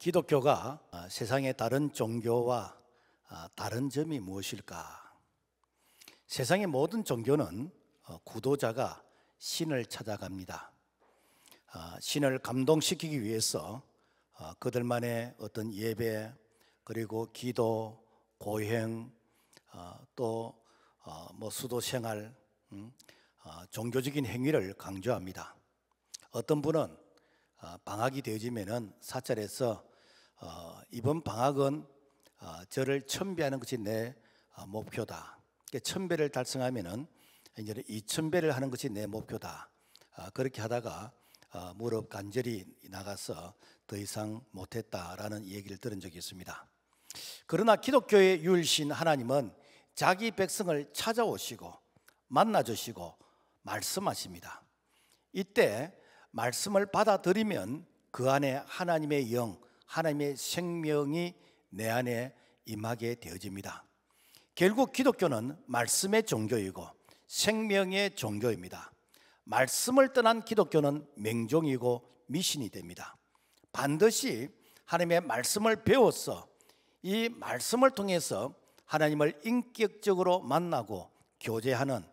기독교가 세상의 다른 종교와 다른 점이 무엇일까? 세상의 모든 종교는 구도자가 신을 찾아갑니다. 신을 감동시키기 위해서 그들만의 어떤 예배, 그리고 기도, 고행, 또 수도 생활, 종교적인 행위를 강조합니다. 어떤 분은 방학이 되어지면은 사찰에서 이번 방학은 저를 천배하는 것이 내 목표다. 천배를 달성하면은 이제 2000배를 하는 것이 내 목표다. 그렇게 하다가 무릎 간절히 나가서 더 이상 못했다라는 얘기를 들은 적이 있습니다. 그러나 기독교의 유일신 하나님은 자기 백성을 찾아오시고 만나주시고 말씀하십니다. 이때 말씀을 받아들이면 그 안에 하나님의 영, 하나님의 생명이 내 안에 임하게 되어집니다. 결국 기독교는 말씀의 종교이고 생명의 종교입니다. 말씀을 떠난 기독교는 맹종이고 미신이 됩니다. 반드시 하나님의 말씀을 배워서 이 말씀을 통해서 하나님을 인격적으로 만나고 교제하는,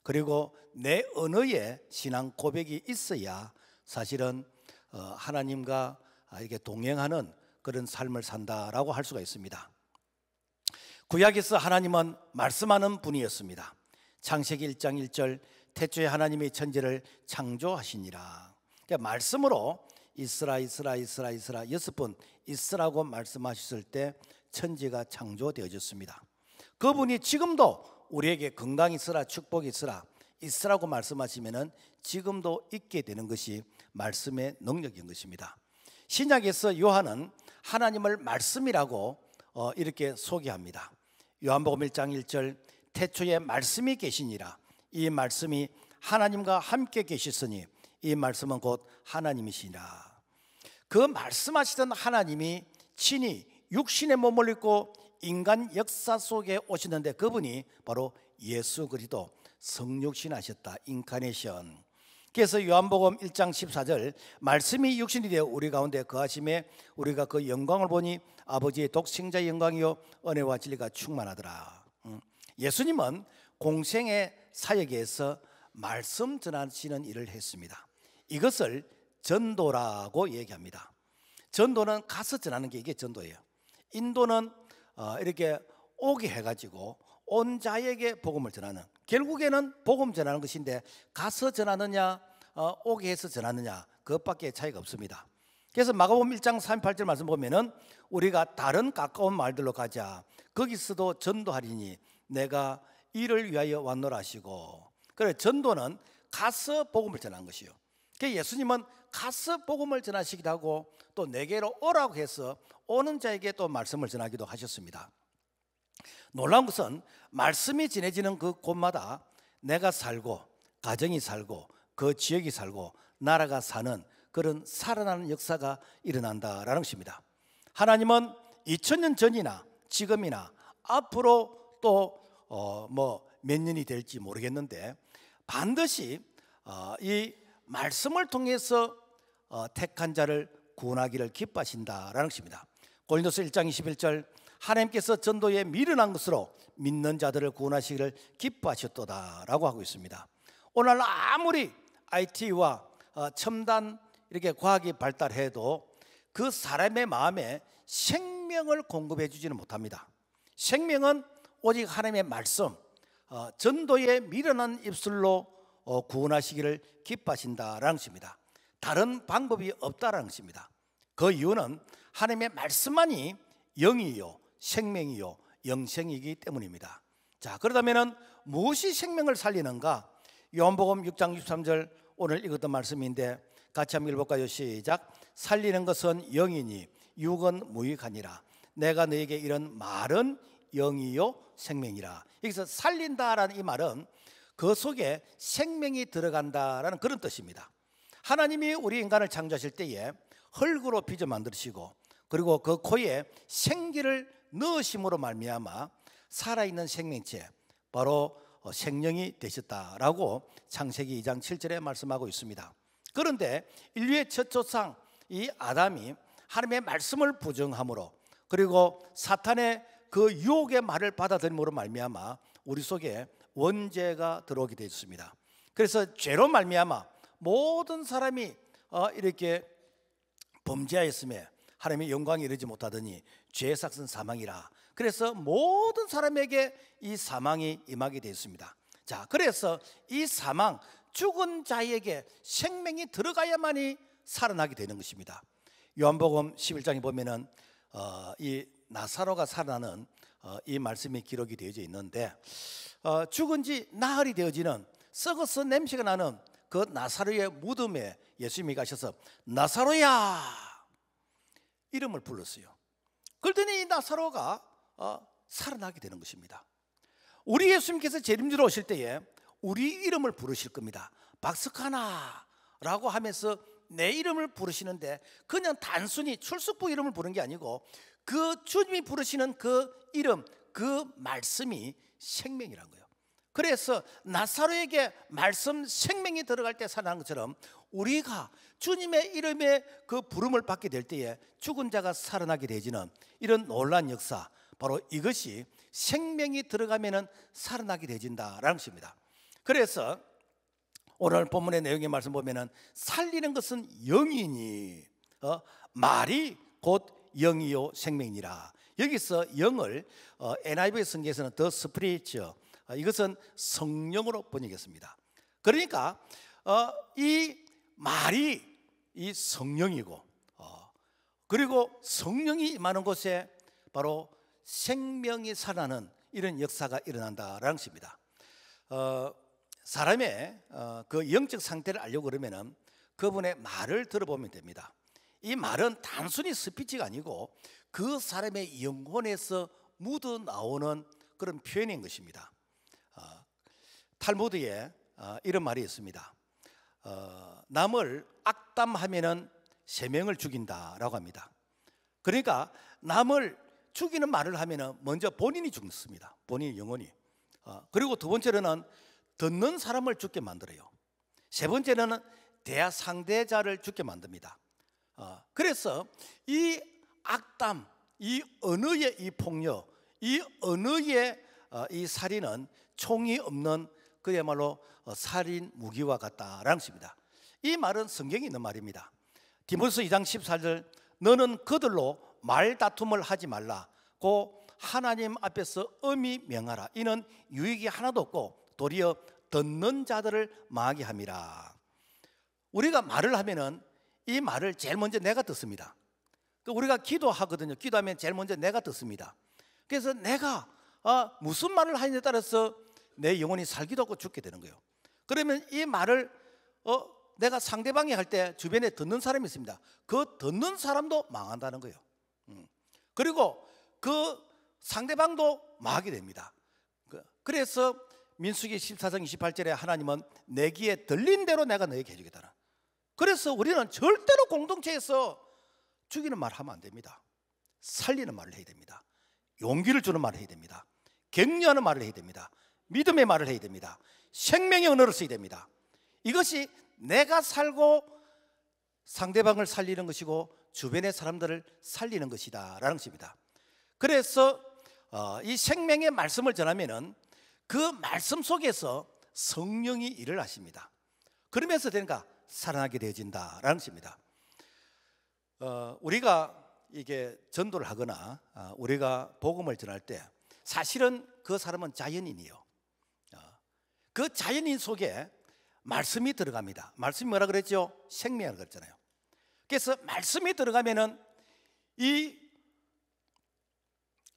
그리고 내 언어에 신앙 고백이 있어야 사실은 하나님과 이렇게 동행하는 그런 삶을 산다라고 할 수가 있습니다. 구약에서 하나님은 말씀하는 분이었습니다. 창세기 1장 1절 태초에 하나님이 천지를 창조하시니라. 그러니까 말씀으로 있으라 있으라 있으라 있으라 6번 있으라고 말씀하셨을 때 천지가 창조되어졌습니다. 그분이 지금도 우리에게 건강이 있으라 축복이 있으라고 말씀하시면은 지금도 있게 되는 것이 말씀의 능력인 것입니다. 신약에서 요한은 하나님을 말씀이라고 이렇게 소개합니다. 요한복음 1장 1절 태초에 말씀이 계시니라. 이 말씀이 하나님과 함께 계시으니 이 말씀은 곧 하나님이시니라. 그 말씀하시던 하나님이 친히 육신의 몸을 입고 인간 역사 속에 오시는데 그분이 바로 예수 그리스도 성육신 하셨다. 인카네이션. 그래서 요한복음 1장 14절 말씀이 육신이 되어 우리 가운데 거하심에 우리가 그 영광을 보니 아버지의 독생자의 영광이요 은혜와 진리가 충만하더라. 예수님은 공생의 사역에서 말씀 전하시는 일을 했습니다. 이것을 전도라고 얘기합니다. 전도는 가서 전하는 게 이게 전도예요. 인도는 이렇게 오게 해가지고 온 자에게 복음을 전하는, 결국에는 복음 전하는 것인데 가서 전하느냐 오게 해서 전하느냐 그것밖에 차이가 없습니다. 그래서 마가복음 1장 38절 말씀 보면은 우리가 다른 가까운 말들로 가자. 거기서도 전도하리니 내가 이를 위하여 왔노라 하시고. 그래, 전도는 가서 복음을 전하는 것이요. 그래서 예수님은 가서 복음을 전하시기도 하고 또 내게로 오라고 해서 오는 자에게 또 말씀을 전하기도 하셨습니다. 놀라운 것은 말씀이 전해지는 그 곳마다 내가 살고 가정이 살고 그 지역이 살고 나라가 사는 그런 살아나는 역사가 일어난다라는 것입니다. 하나님은 2000년 전이나 지금이나 앞으로 또 몇 년이 될지 모르겠는데 반드시 이 말씀을 통해서 택한 자를 구원하기를 기뻐하신다라는 것입니다. 고린도서 1장 21절 하나님께서 전도에 미련한 것으로 믿는 자들을 구원하시기를 기뻐하셨도다라고 하고 있습니다. 오늘 아무리 IT와 첨단 이렇게 과학이 발달해도 그 사람의 마음에 생명을 공급해 주지는 못합니다. 생명은 오직 하나님의 말씀, 전도에 미련한 입술로 구원하시기를 기뻐하신다라는 것입니다. 다른 방법이 없다라는 것입니다. 그 이유는 하나님의 말씀만이 영이요 생명이요 영생이기 때문입니다. 자, 그렇다면 무엇이 생명을 살리는가? 요한복음 6장 63절 오늘 읽었던 말씀인데 같이 한번 읽어볼까요? 시작. 살리는 것은 영이니 육은 무익하니라. 내가 너에게 이런 말은 영이요 생명이라. 여기서 살린다라는 이 말은 그 속에 생명이 들어간다라는 그런 뜻입니다. 하나님이 우리 인간을 창조하실 때에 흙으로 빚어 만드시고 그리고 그 코에 생기를 넣으심으로 말미암아 살아있는 생명체, 바로 생명이 되셨다라고 창세기 2장 7절에 말씀하고 있습니다. 그런데 인류의 첫 조상 이 아담이 하나님의 말씀을 부정함으로, 그리고 사탄의 그 유혹의 말을 받아들임으로 말미암아 우리 속에 원죄가 들어오게 되었습니다. 그래서 죄로 말미암아 모든 사람이 이렇게 범죄하였음에 하나님의 영광에 이르지 못하더니 죄의 삭은 사망이라. 그래서 모든 사람에게 이 사망이 임하게 되었습니다. 자, 그래서 이 사망, 죽은 자에게 생명이 들어가야만이 살아나게 되는 것입니다. 요한복음 11장에 보면은 이 나사로가 살아나는 이 말씀이 기록이 되어져 있는데, 죽은 지 나흘이 되어지는 썩어서 냄새가 나는 그 나사로의 무덤에 예수님이 가셔서 나사로야 이름을 불렀어요. 그랬더니 이 나사로가 살아나게 되는 것입니다. 우리 예수님께서 재림주로 오실 때에 우리 이름을 부르실 겁니다. 박스카나라고 하면서 내 이름을 부르시는데, 그냥 단순히 출석부 이름을 부르는 게 아니고 그 주님이 부르시는 그 이름, 그 말씀이 생명이란 거예요. 그래서 나사로에게 말씀 생명이 들어갈 때 살아난 것처럼 우리가 주님의 이름의 그 부름을 받게 될 때에 죽은 자가 살아나게 되지는 이런 놀라운 역사, 바로 이것이 생명이 들어가면은 살아나게 되진다라는 것입니다. 그래서 오늘 본문의 내용의 말씀 보면은 살리는 것은 영이니 말이 곧 영이요 생명이라. 여기서 영을 NIV 성경에서는 The Spirit, 이것은 성령으로 번역했습니다. 그러니까 이 말이 이 성령이고, 그리고 성령이 임하는 곳에 바로 생명이 살아나는 이런 역사가 일어난다라는 것입니다. 사람의 그 영적 상태를 알려고 그러면은 그분의 말을 들어보면 됩니다. 이 말은 단순히 스피치가 아니고 그 사람의 영혼에서 묻어 나오는 그런 표현인 것입니다. 탈무드에 이런 말이 있습니다. 남을 악담하면은 세 명을 죽인다라고 합니다. 그러니까 남을 죽이는 말을 하면은 먼저 본인이 죽습니다. 본인의 영혼이. 그리고 두 번째로는 듣는 사람을 죽게 만들어요. 세 번째는 대화 상대자를 죽게 만듭니다. 그래서 이 악담, 이 언어의 이 폭력, 이 언어의 이 살인은 총이 없는 그야말로 살인 무기와 같다라는 것입니다. 이 말은 성경에 있는 말입니다. 디모데서 2장 14절, 너는 그들로 말다툼을 하지 말라고 하나님 앞에서 엄히 명하라. 이는 유익이 하나도 없고 도리어 듣는 자들을 망하게 함이라. 우리가 말을 하면은 이 말을 제일 먼저 내가 듣습니다. 우리가 기도하거든요. 기도하면 제일 먼저 내가 듣습니다. 그래서 내가 무슨 말을 하느냐에 따라서 내 영혼이 살기도 하고 죽게 되는 거예요. 그러면 이 말을 내가 상대방이 할 때 주변에 듣는 사람이 있습니다. 그 듣는 사람도 망한다는 거예요. 그리고 그 상대방도 망하게 됩니다. 그래서 민수기 14장 28절에 하나님은 내 귀에 들린 대로 내가 너에게 해주겠다. 그래서 우리는 절대로 공동체에서 죽이는 말 하면 안 됩니다. 살리는 말을 해야 됩니다. 용기를 주는 말을 해야 됩니다. 격려하는 말을 해야 됩니다. 믿음의 말을 해야 됩니다. 생명의 언어를 써야 됩니다. 이것이 내가 살고 상대방을 살리는 것이고 주변의 사람들을 살리는 것이다 라는 것입니다. 그래서 이 생명의 말씀을 전하면은 그 말씀 속에서 성령이 일을 하십니다. 그러면서 되니까 살아나게 되어진다라는 것입니다. 우리가 이게 전도를 하거나 우리가 복음을 전할 때 사실은 그 사람은 자연인이요. 그 자연인 속에 말씀이 들어갑니다. 말씀이 뭐라 그랬죠? 생명이라고 그랬잖아요. 그래서 말씀이 들어가면은 이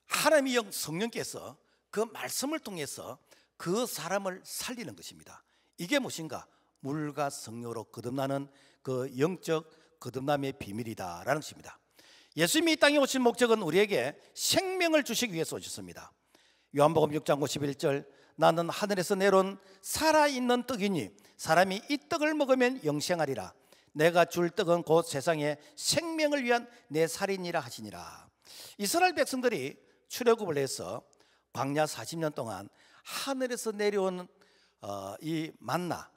하나님의 영 성령께서 그 말씀을 통해서 그 사람을 살리는 것입니다. 이게 무엇인가? 물과 성령으로 거듭나는 그 영적 거듭남의 비밀이다라는 것입니다. 예수님이 이 땅에 오신 목적은 우리에게 생명을 주시기 위해서 오셨습니다. 요한복음 6장 51절, 나는 하늘에서 내려온 살아있는 떡이니 사람이 이 떡을 먹으면 영생하리라. 내가 줄 떡은 곧 세상에 생명을 위한 내 살이니라 하시니라. 이스라엘 백성들이 출애굽을 해서 광야 40년 동안 하늘에서 내려온 이 만나,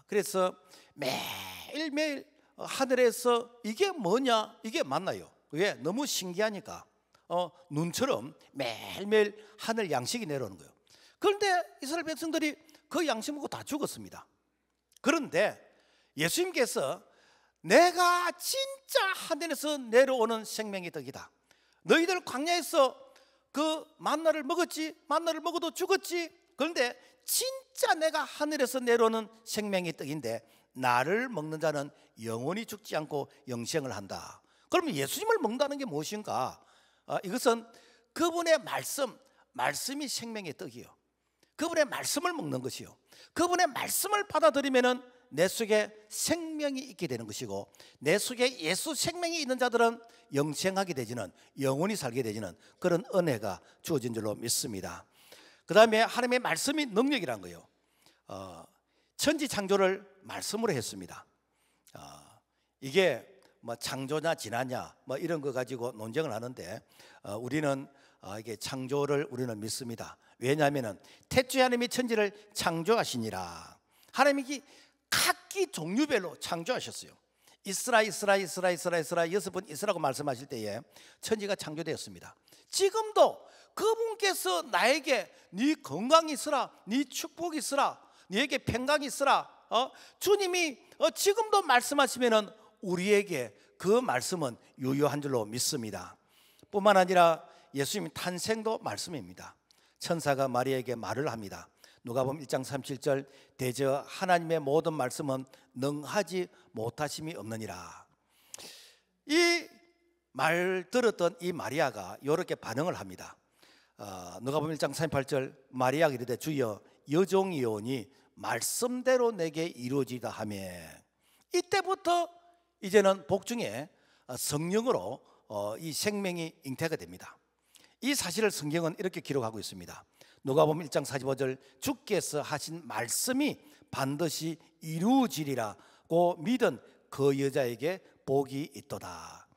그래서 매일매일 하늘에서 이게 뭐냐, 이게 맞나요? 왜? 너무 신기하니까 눈처럼 매일매일 하늘 양식이 내려오는 거예요. 그런데 이스라엘 백성들이 그 양식 먹고 다 죽었습니다. 그런데 예수님께서 내가 진짜 하늘에서 내려오는 생명의 떡이다. 너희들 광야에서 그 만나를 먹었지, 만나를 먹어도 죽었지. 그런데 진짜 내가 하늘에서 내려오는 생명의 떡인데 나를 먹는 자는 영원히 죽지 않고 영생을 한다. 그러면 예수님을 먹는다는 게 무엇인가? 이것은 그분의 말씀이 생명의 떡이요, 그분의 말씀을 먹는 것이요, 그분의 말씀을 받아들이면은 내 속에 생명이 있게 되는 것이고, 내 속에 예수 생명이 있는 자들은 영생하게 되지는, 영원히 살게 되지는 그런 은혜가 주어진 줄로 믿습니다. 그 다음에 하나님의 말씀이 능력이란 거예요. 천지 창조를 말씀으로 했습니다. 이게 뭐 창조냐 진화냐 뭐 이런 거 가지고 논쟁을 하는데 우리는 이게 창조를 우리는 믿습니다. 왜냐하면은 태초에 하나님이 천지를 창조하시니라. 하나님이 각기 종류별로 창조하셨어요. 이스라 6번 이스라고 말씀하실 때에 천지가 창조되었습니다. 지금도 그분께서 나에게 네 건강이 있으라, 네 축복이 있으라, 네게 평강이 있으라, 주님이 지금도 말씀하시면은 우리에게 그 말씀은 유효한 줄로 믿습니다. 뿐만 아니라 예수님 탄생도 말씀입니다. 천사가 마리아에게 말을 합니다. 누가복음 1장 37절 대저 하나님의 모든 말씀은 능하지 못하심이 없느니라. 이 말 들었던 이 마리아가 이렇게 반응을 합니다. 누가복음 1장 38절 마리아가 이르되 주여 여종이오니 말씀대로 내게 이루어지다 하며, 이때부터 이제는 복중에 성령으로 이 생명이 잉태가 됩니다. 이 사실을 성경은 이렇게 기록하고 있습니다. 누가복음 1장 45절 주께서 하신 말씀이 반드시 이루어지리라고 믿은 그 여자에게 복이 있도다.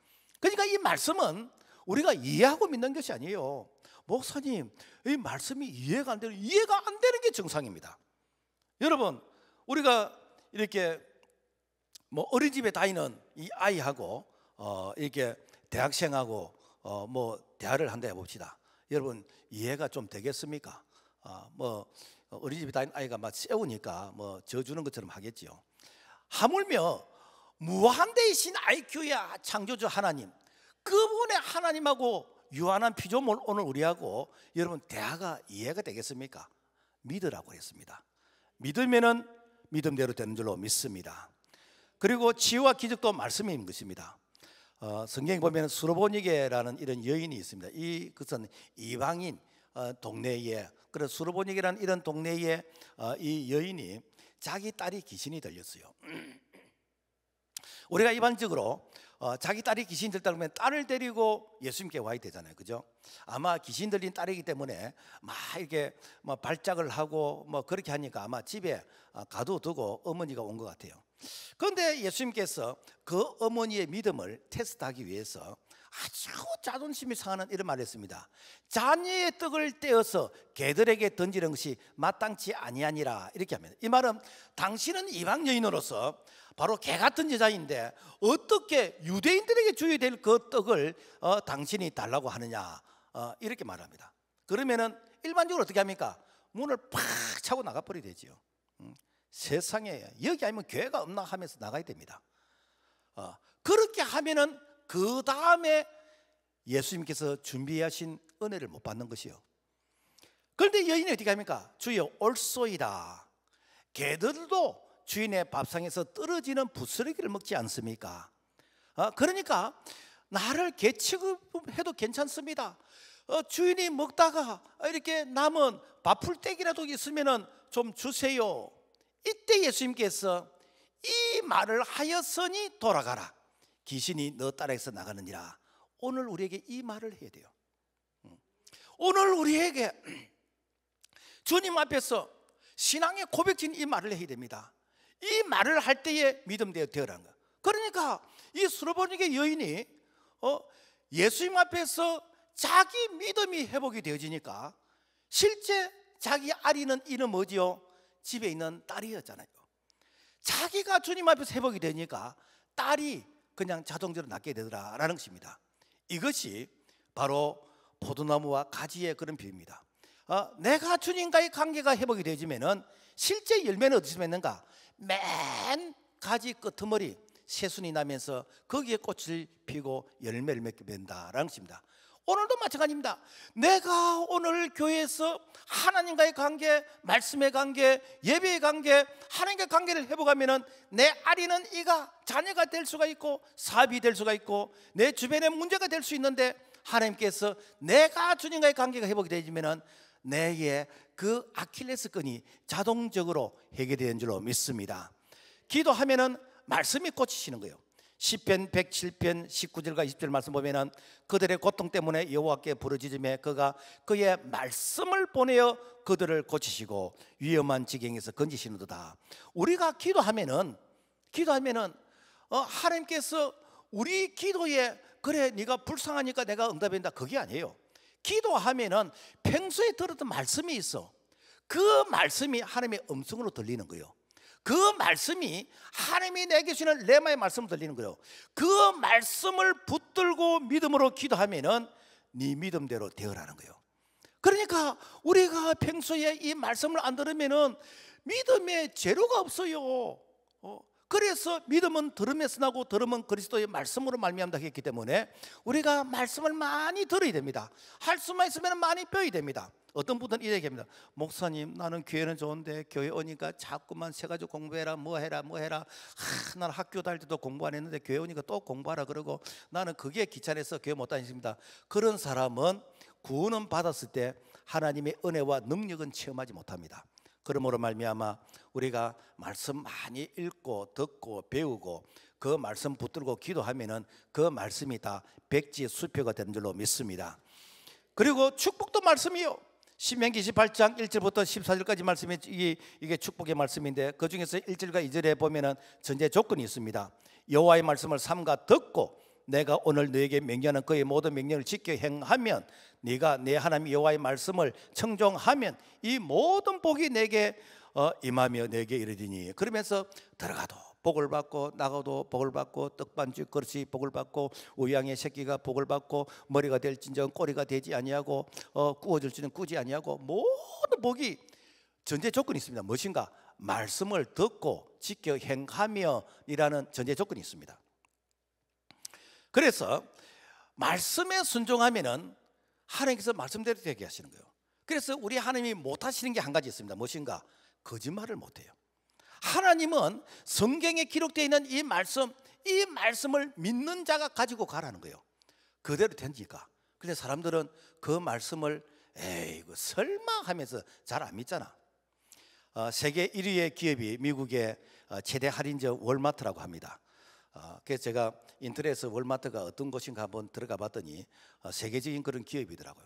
그러니까 이 말씀은 우리가 이해하고 믿는 것이 아니에요. 목사님, 이 말씀이 이해가 안 되는 게 정상입니다. 여러분, 우리가 이렇게 뭐 어린이집에 다니는 이 아이하고 이렇게 대학생하고 뭐 대화를 한다 해봅시다. 여러분, 이해가 좀 되겠습니까? 뭐 어린이집에 다니는 아이가 막 세우니까 뭐 져주는 것처럼 하겠지요. 하물며 무한대이신 IQ의 창조주 하나님, 그분의 하나님하고 유한한 피조물 오늘 우리하고 여러분 대화가 이해가 되겠습니까? 믿으라고 했습니다. 믿으면은 믿음대로 되는 줄로 믿습니다. 그리고 치유와 기적도 말씀인 것입니다. 성경에 보면 수르보니게라는 이런 여인이 있습니다. 그것은 이방인 동네에, 그래서 수르보니게라는 이런 동네에 이 여인이 자기 딸이 귀신이 들렸어요. 우리가 일반적으로 자기 딸이 귀신 들다 그러면 딸을 데리고 예수님께 와야 되잖아요, 그죠? 아마 귀신 들린 딸이기 때문에 막 이렇게 뭐 발작을 하고 뭐 그렇게 하니까 아마 집에 가둬두고 어머니가 온 것 같아요. 그런데 예수님께서 그 어머니의 믿음을 테스트하기 위해서 아주 자존심이 상하는 이런 말을 했습니다. 자녀의 떡을 떼어서 개들에게 던지는 것이 마땅치 아니하니라, 이렇게 합니다. 이 말은 당신은 이방 여인으로서 바로 개 같은 여자인데 어떻게 유대인들에게 줘야 될 그 떡을 당신이 달라고 하느냐, 이렇게 말합니다. 그러면은 일반적으로 어떻게 합니까? 문을 팍 차고 나가버리게 되지요. 세상에 여기 아니면 교회가 없나 하면서 나가야 됩니다. 그렇게 하면은 그 다음에 예수님께서 준비하신 은혜를 못 받는 것이요. 그런데 여인이 어떻게 합니까? 주여 올소이다. 개들도 주인의 밥상에서 떨어지는 부스러기를 먹지 않습니까? 그러니까 나를 개 취급해도 괜찮습니다. 주인이 먹다가 이렇게 남은 밥풀떼기라도 있으면 좀 주세요. 이때 예수님께서 이 말을 하였으니 돌아가라, 귀신이 너 딸에게서 나가느니라. 오늘 우리에게 이 말을 해야 돼요. 오늘 우리에게 주님 앞에서 신앙의 고백진 이 말을 해야 됩니다. 이 말을 할 때에 믿음되어 되어라는 거야. 그러니까 이 수르보니게 여인이 예수님 앞에서 자기 믿음이 회복이 되어지니까 실제 자기 아리는 이름 뭐지요? 집에 있는 딸이었잖아요. 자기가 주님 앞에서 회복이 되니까 딸이 그냥 자동적으로 낫게 되더라라는 것입니다. 이것이 바로 포도나무와 가지의 그런 비유입니다. 내가 주님과의 관계가 회복이 되어지면은 실제 열매는 어디서 맺는가? 맨 가지 끄트머리 새순이 나면서 거기에 꽃을 피고 열매를 맺게 된다라는 것입니다. 오늘도 마찬가지입니다. 내가 오늘 교회에서 하나님과의 관계, 말씀의 관계, 예배의 관계, 하나님과의 관계를 회복하면은 내 아리는 이가 자녀가 될 수가 있고 사업이 될 수가 있고 내 주변에 문제가 될 수 있는데, 하나님께서 내가 주님과의 관계가 회복이 되지면은 내의 그 아킬레스건이 자동적으로 해결되는 줄로 믿습니다. 기도하면은 말씀이 꽂히시는 거예요. 시편 107편 19절과 20절 말씀 보면은 그들의 고통 때문에 여호와께 부르짖음에 그가 그의 말씀을 보내어 그들을 고치시고 위험한 지경에서 건지시는도다. 우리가 기도하면은 하나님께서 우리 기도에 그래 네가 불쌍하니까 내가 응답한다, 그게 아니에요. 기도하면은 평소에 들었던 말씀이 있어. 그 말씀이 하나님의 음성으로 들리는 거예요. 그 말씀이 하나님이 내게 주시는 레마의 말씀을 들리는 거예요. 그 말씀을 붙들고 믿음으로 기도하면은 네 믿음대로 되어라는 거예요. 그러니까 우리가 평소에 이 말씀을 안 들으면은 믿음의 재료가 없어요. 그래서 믿음은 들음에서 나고 들음은 그리스도의 말씀으로 말미암다 했기 때문에 우리가 말씀을 많이 들어야 됩니다. 할 수만 있으면 많이 배워야 됩니다. 어떤 분들은 이렇게 얘기합니다. 목사님, 나는 교회는 좋은데 교회 오니까 자꾸만 세가지고 공부해라, 뭐 해라. 나는 학교 다닐 때도 공부 안 했는데 교회 오니까 또 공부하라 그러고 나는 그게 귀찮아서 교회 못 다니십니다. 그런 사람은 구원은 받았을 때 하나님의 은혜와 능력은 체험하지 못합니다. 그러므로 말미암아 우리가 말씀 많이 읽고 듣고 배우고 그 말씀 붙들고 기도하면은 그 말씀이 다 백지 수표가 되는 줄로 믿습니다. 그리고 축복도 말씀이요. 신명기 28장 1절부터 14절까지 말씀이 이게 축복의 말씀인데 그 중에서 1절과 2절에 보면은 전제 조건이 있습니다. 여호와의 말씀을 삼가 듣고 내가 오늘 너에게 명령하는 그의 모든 명령을 지켜 행하면, 네가 내 하나님 여호와의 말씀을 청종하면 이 모든 복이 내게 임하며 내게 이르리니, 그러면서 들어가도 복을 받고 나가도 복을 받고 떡반죽 그릇이 복을 받고 우양의 새끼가 복을 받고 머리가 될진정 꼬리가 되지 아니하고 구워질지는 꾸지 아니하고 모든 복이 전제 조건이 있습니다. 무엇인가? 말씀을 듣고 지켜 행하며 이라는 전제 조건이 있습니다. 그래서 말씀에 순종하면은 하나님께서 말씀대로 되게 하시는 거예요. 그래서 우리 하나님이 못하시는 게 한 가지 있습니다. 무엇인가? 거짓말을 못해요. 하나님은 성경에 기록되어 있는 이 말씀을 믿는 자가 가지고 가라는 거예요. 그대로 되니까. 근데 사람들은 그 말씀을 이거 설마 하면서 잘 안 믿잖아. 세계 1위의 기업이 미국의 최대 할인점 월마트라고 합니다. 그래서 제가 인터넷에서 월마트가 어떤 곳인가 한번 들어가 봤더니 세계적인 그런 기업이더라고요.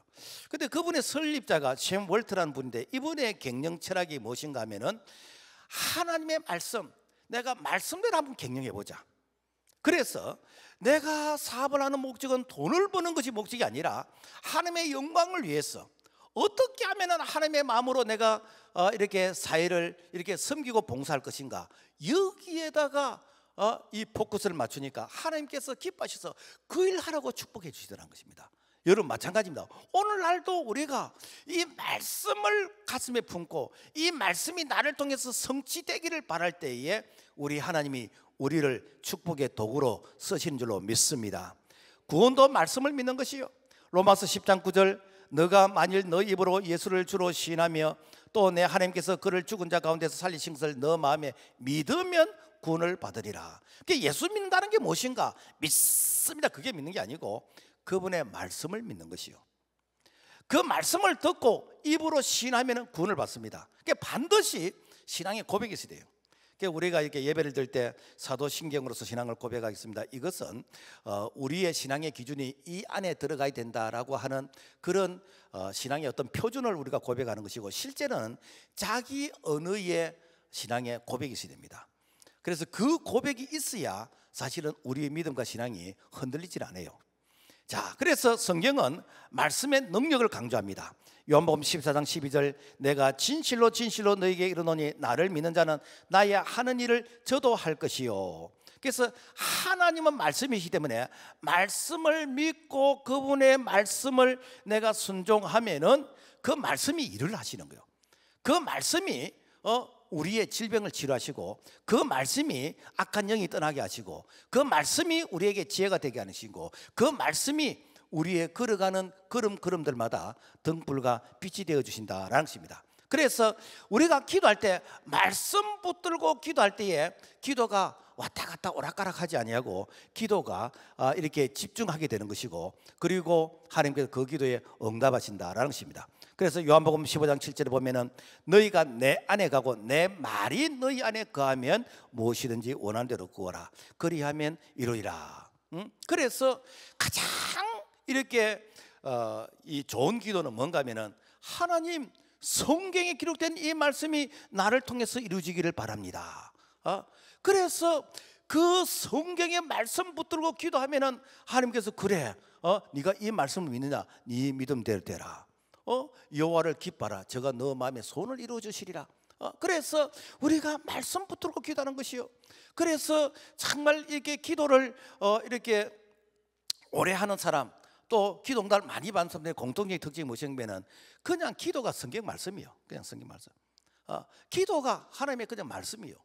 근데 그분의 설립자가 샘 월트라는 분인데, 이분의 경영 철학이 무엇인가 하면은 하나님의 말씀, 내가 말씀대로 한번 경영해 보자. 그래서 내가 사업을 하는 목적은 돈을 버는 것이 목적이 아니라 하나님의 영광을 위해서 어떻게 하면은 하나님의 마음으로 내가 이렇게 사회를 이렇게 섬기고 봉사할 것인가, 여기에다가 이 포커스를 맞추니까 하나님께서 기뻐하셔서 그 일 하라고 축복해 주시더라는 것입니다. 여러분 마찬가지입니다. 오늘날도 우리가 이 말씀을 가슴에 품고 이 말씀이 나를 통해서 성취되기를 바랄 때에 우리 하나님이 우리를 축복의 도구로 쓰시는 줄로 믿습니다. 구원도 말씀을 믿는 것이요. 로마서 10장 9절, 너가 만일 너 입으로 예수를 주로 시인하며 또 내 하나님께서 그를 죽은 자 가운데서 살리신 것을 너 마음에 믿으면 구원을 받으리라. 예수 믿는다는 게 무엇인가? 믿습니다. 그게 믿는 게 아니고 그분의 말씀을 믿는 것이요. 그 말씀을 듣고 입으로 시인하면 구원을 받습니다. 반드시 신앙의 고백이 있어야 돼요. 우리가 이렇게 예배를 드릴 때 사도신경으로서 신앙을 고백하겠습니다. 이것은 우리의 신앙의 기준이 이 안에 들어가야 된다라고 하는 그런 신앙의 어떤 표준을 우리가 고백하는 것이고, 실제로는 자기 언어의 신앙의 고백이 있어야 됩니다. 그래서 그 고백이 있어야 사실은 우리의 믿음과 신앙이 흔들리질 않아요. 자, 그래서 성경은 말씀의 능력을 강조합니다. 요한복음 14장 12절, 내가 진실로 진실로 너에게 이르노니 나를 믿는 자는 나의 하는 일을 저도 할 것이요. 그래서 하나님은 말씀이시기 때문에 말씀을 믿고 그분의 말씀을 내가 순종하면은 그 말씀이 일을 하시는 거예요. 그 말씀이 우리의 질병을 치료하시고, 그 말씀이 악한 영이 떠나게 하시고, 그 말씀이 우리에게 지혜가 되게 하시고, 그 말씀이 우리의 걸어가는 걸음걸음들마다 등불과 빛이 되어 주신다라는 것입니다. 그래서 우리가 기도할 때 말씀 붙들고 기도할 때에 기도가 왔다 갔다 오락가락하지 아니하고 기도가 이렇게 집중하게 되는 것이고, 그리고 하나님께서 그 기도에 응답하신다라는 것입니다. 그래서 요한복음 15장 7절에 보면은 너희가 내 안에 가고 내 말이 너희 안에 거하면 무엇이든지 원하는 대로 구하라. 그리하면 이루리라. 그래서 가장 이렇게 이 좋은 기도는 뭔가 하면은 하나님, 성경에 기록된 이 말씀이 나를 통해서 이루어지기를 바랍니다. 그래서 그 성경의 말씀 붙들고 기도하면은 하나님께서 그래, 네가 이 말씀을 믿느냐, 네 믿음대로 되라. 여호와를 기뻐하라, 저가 너 마음에 소원을 이루어 주시리라. 그래서 우리가 말씀 붙들고 기도하는 것이요. 그래서 정말 이렇게 기도를 이렇게 오래 하는 사람, 또 기도응답을 많이 받는 사람들의 공통적인 특징이 무엇이냐면 그냥 기도가 성경 말씀이요. 그냥 성경 말씀. 기도가 하나님의 그냥 말씀이요.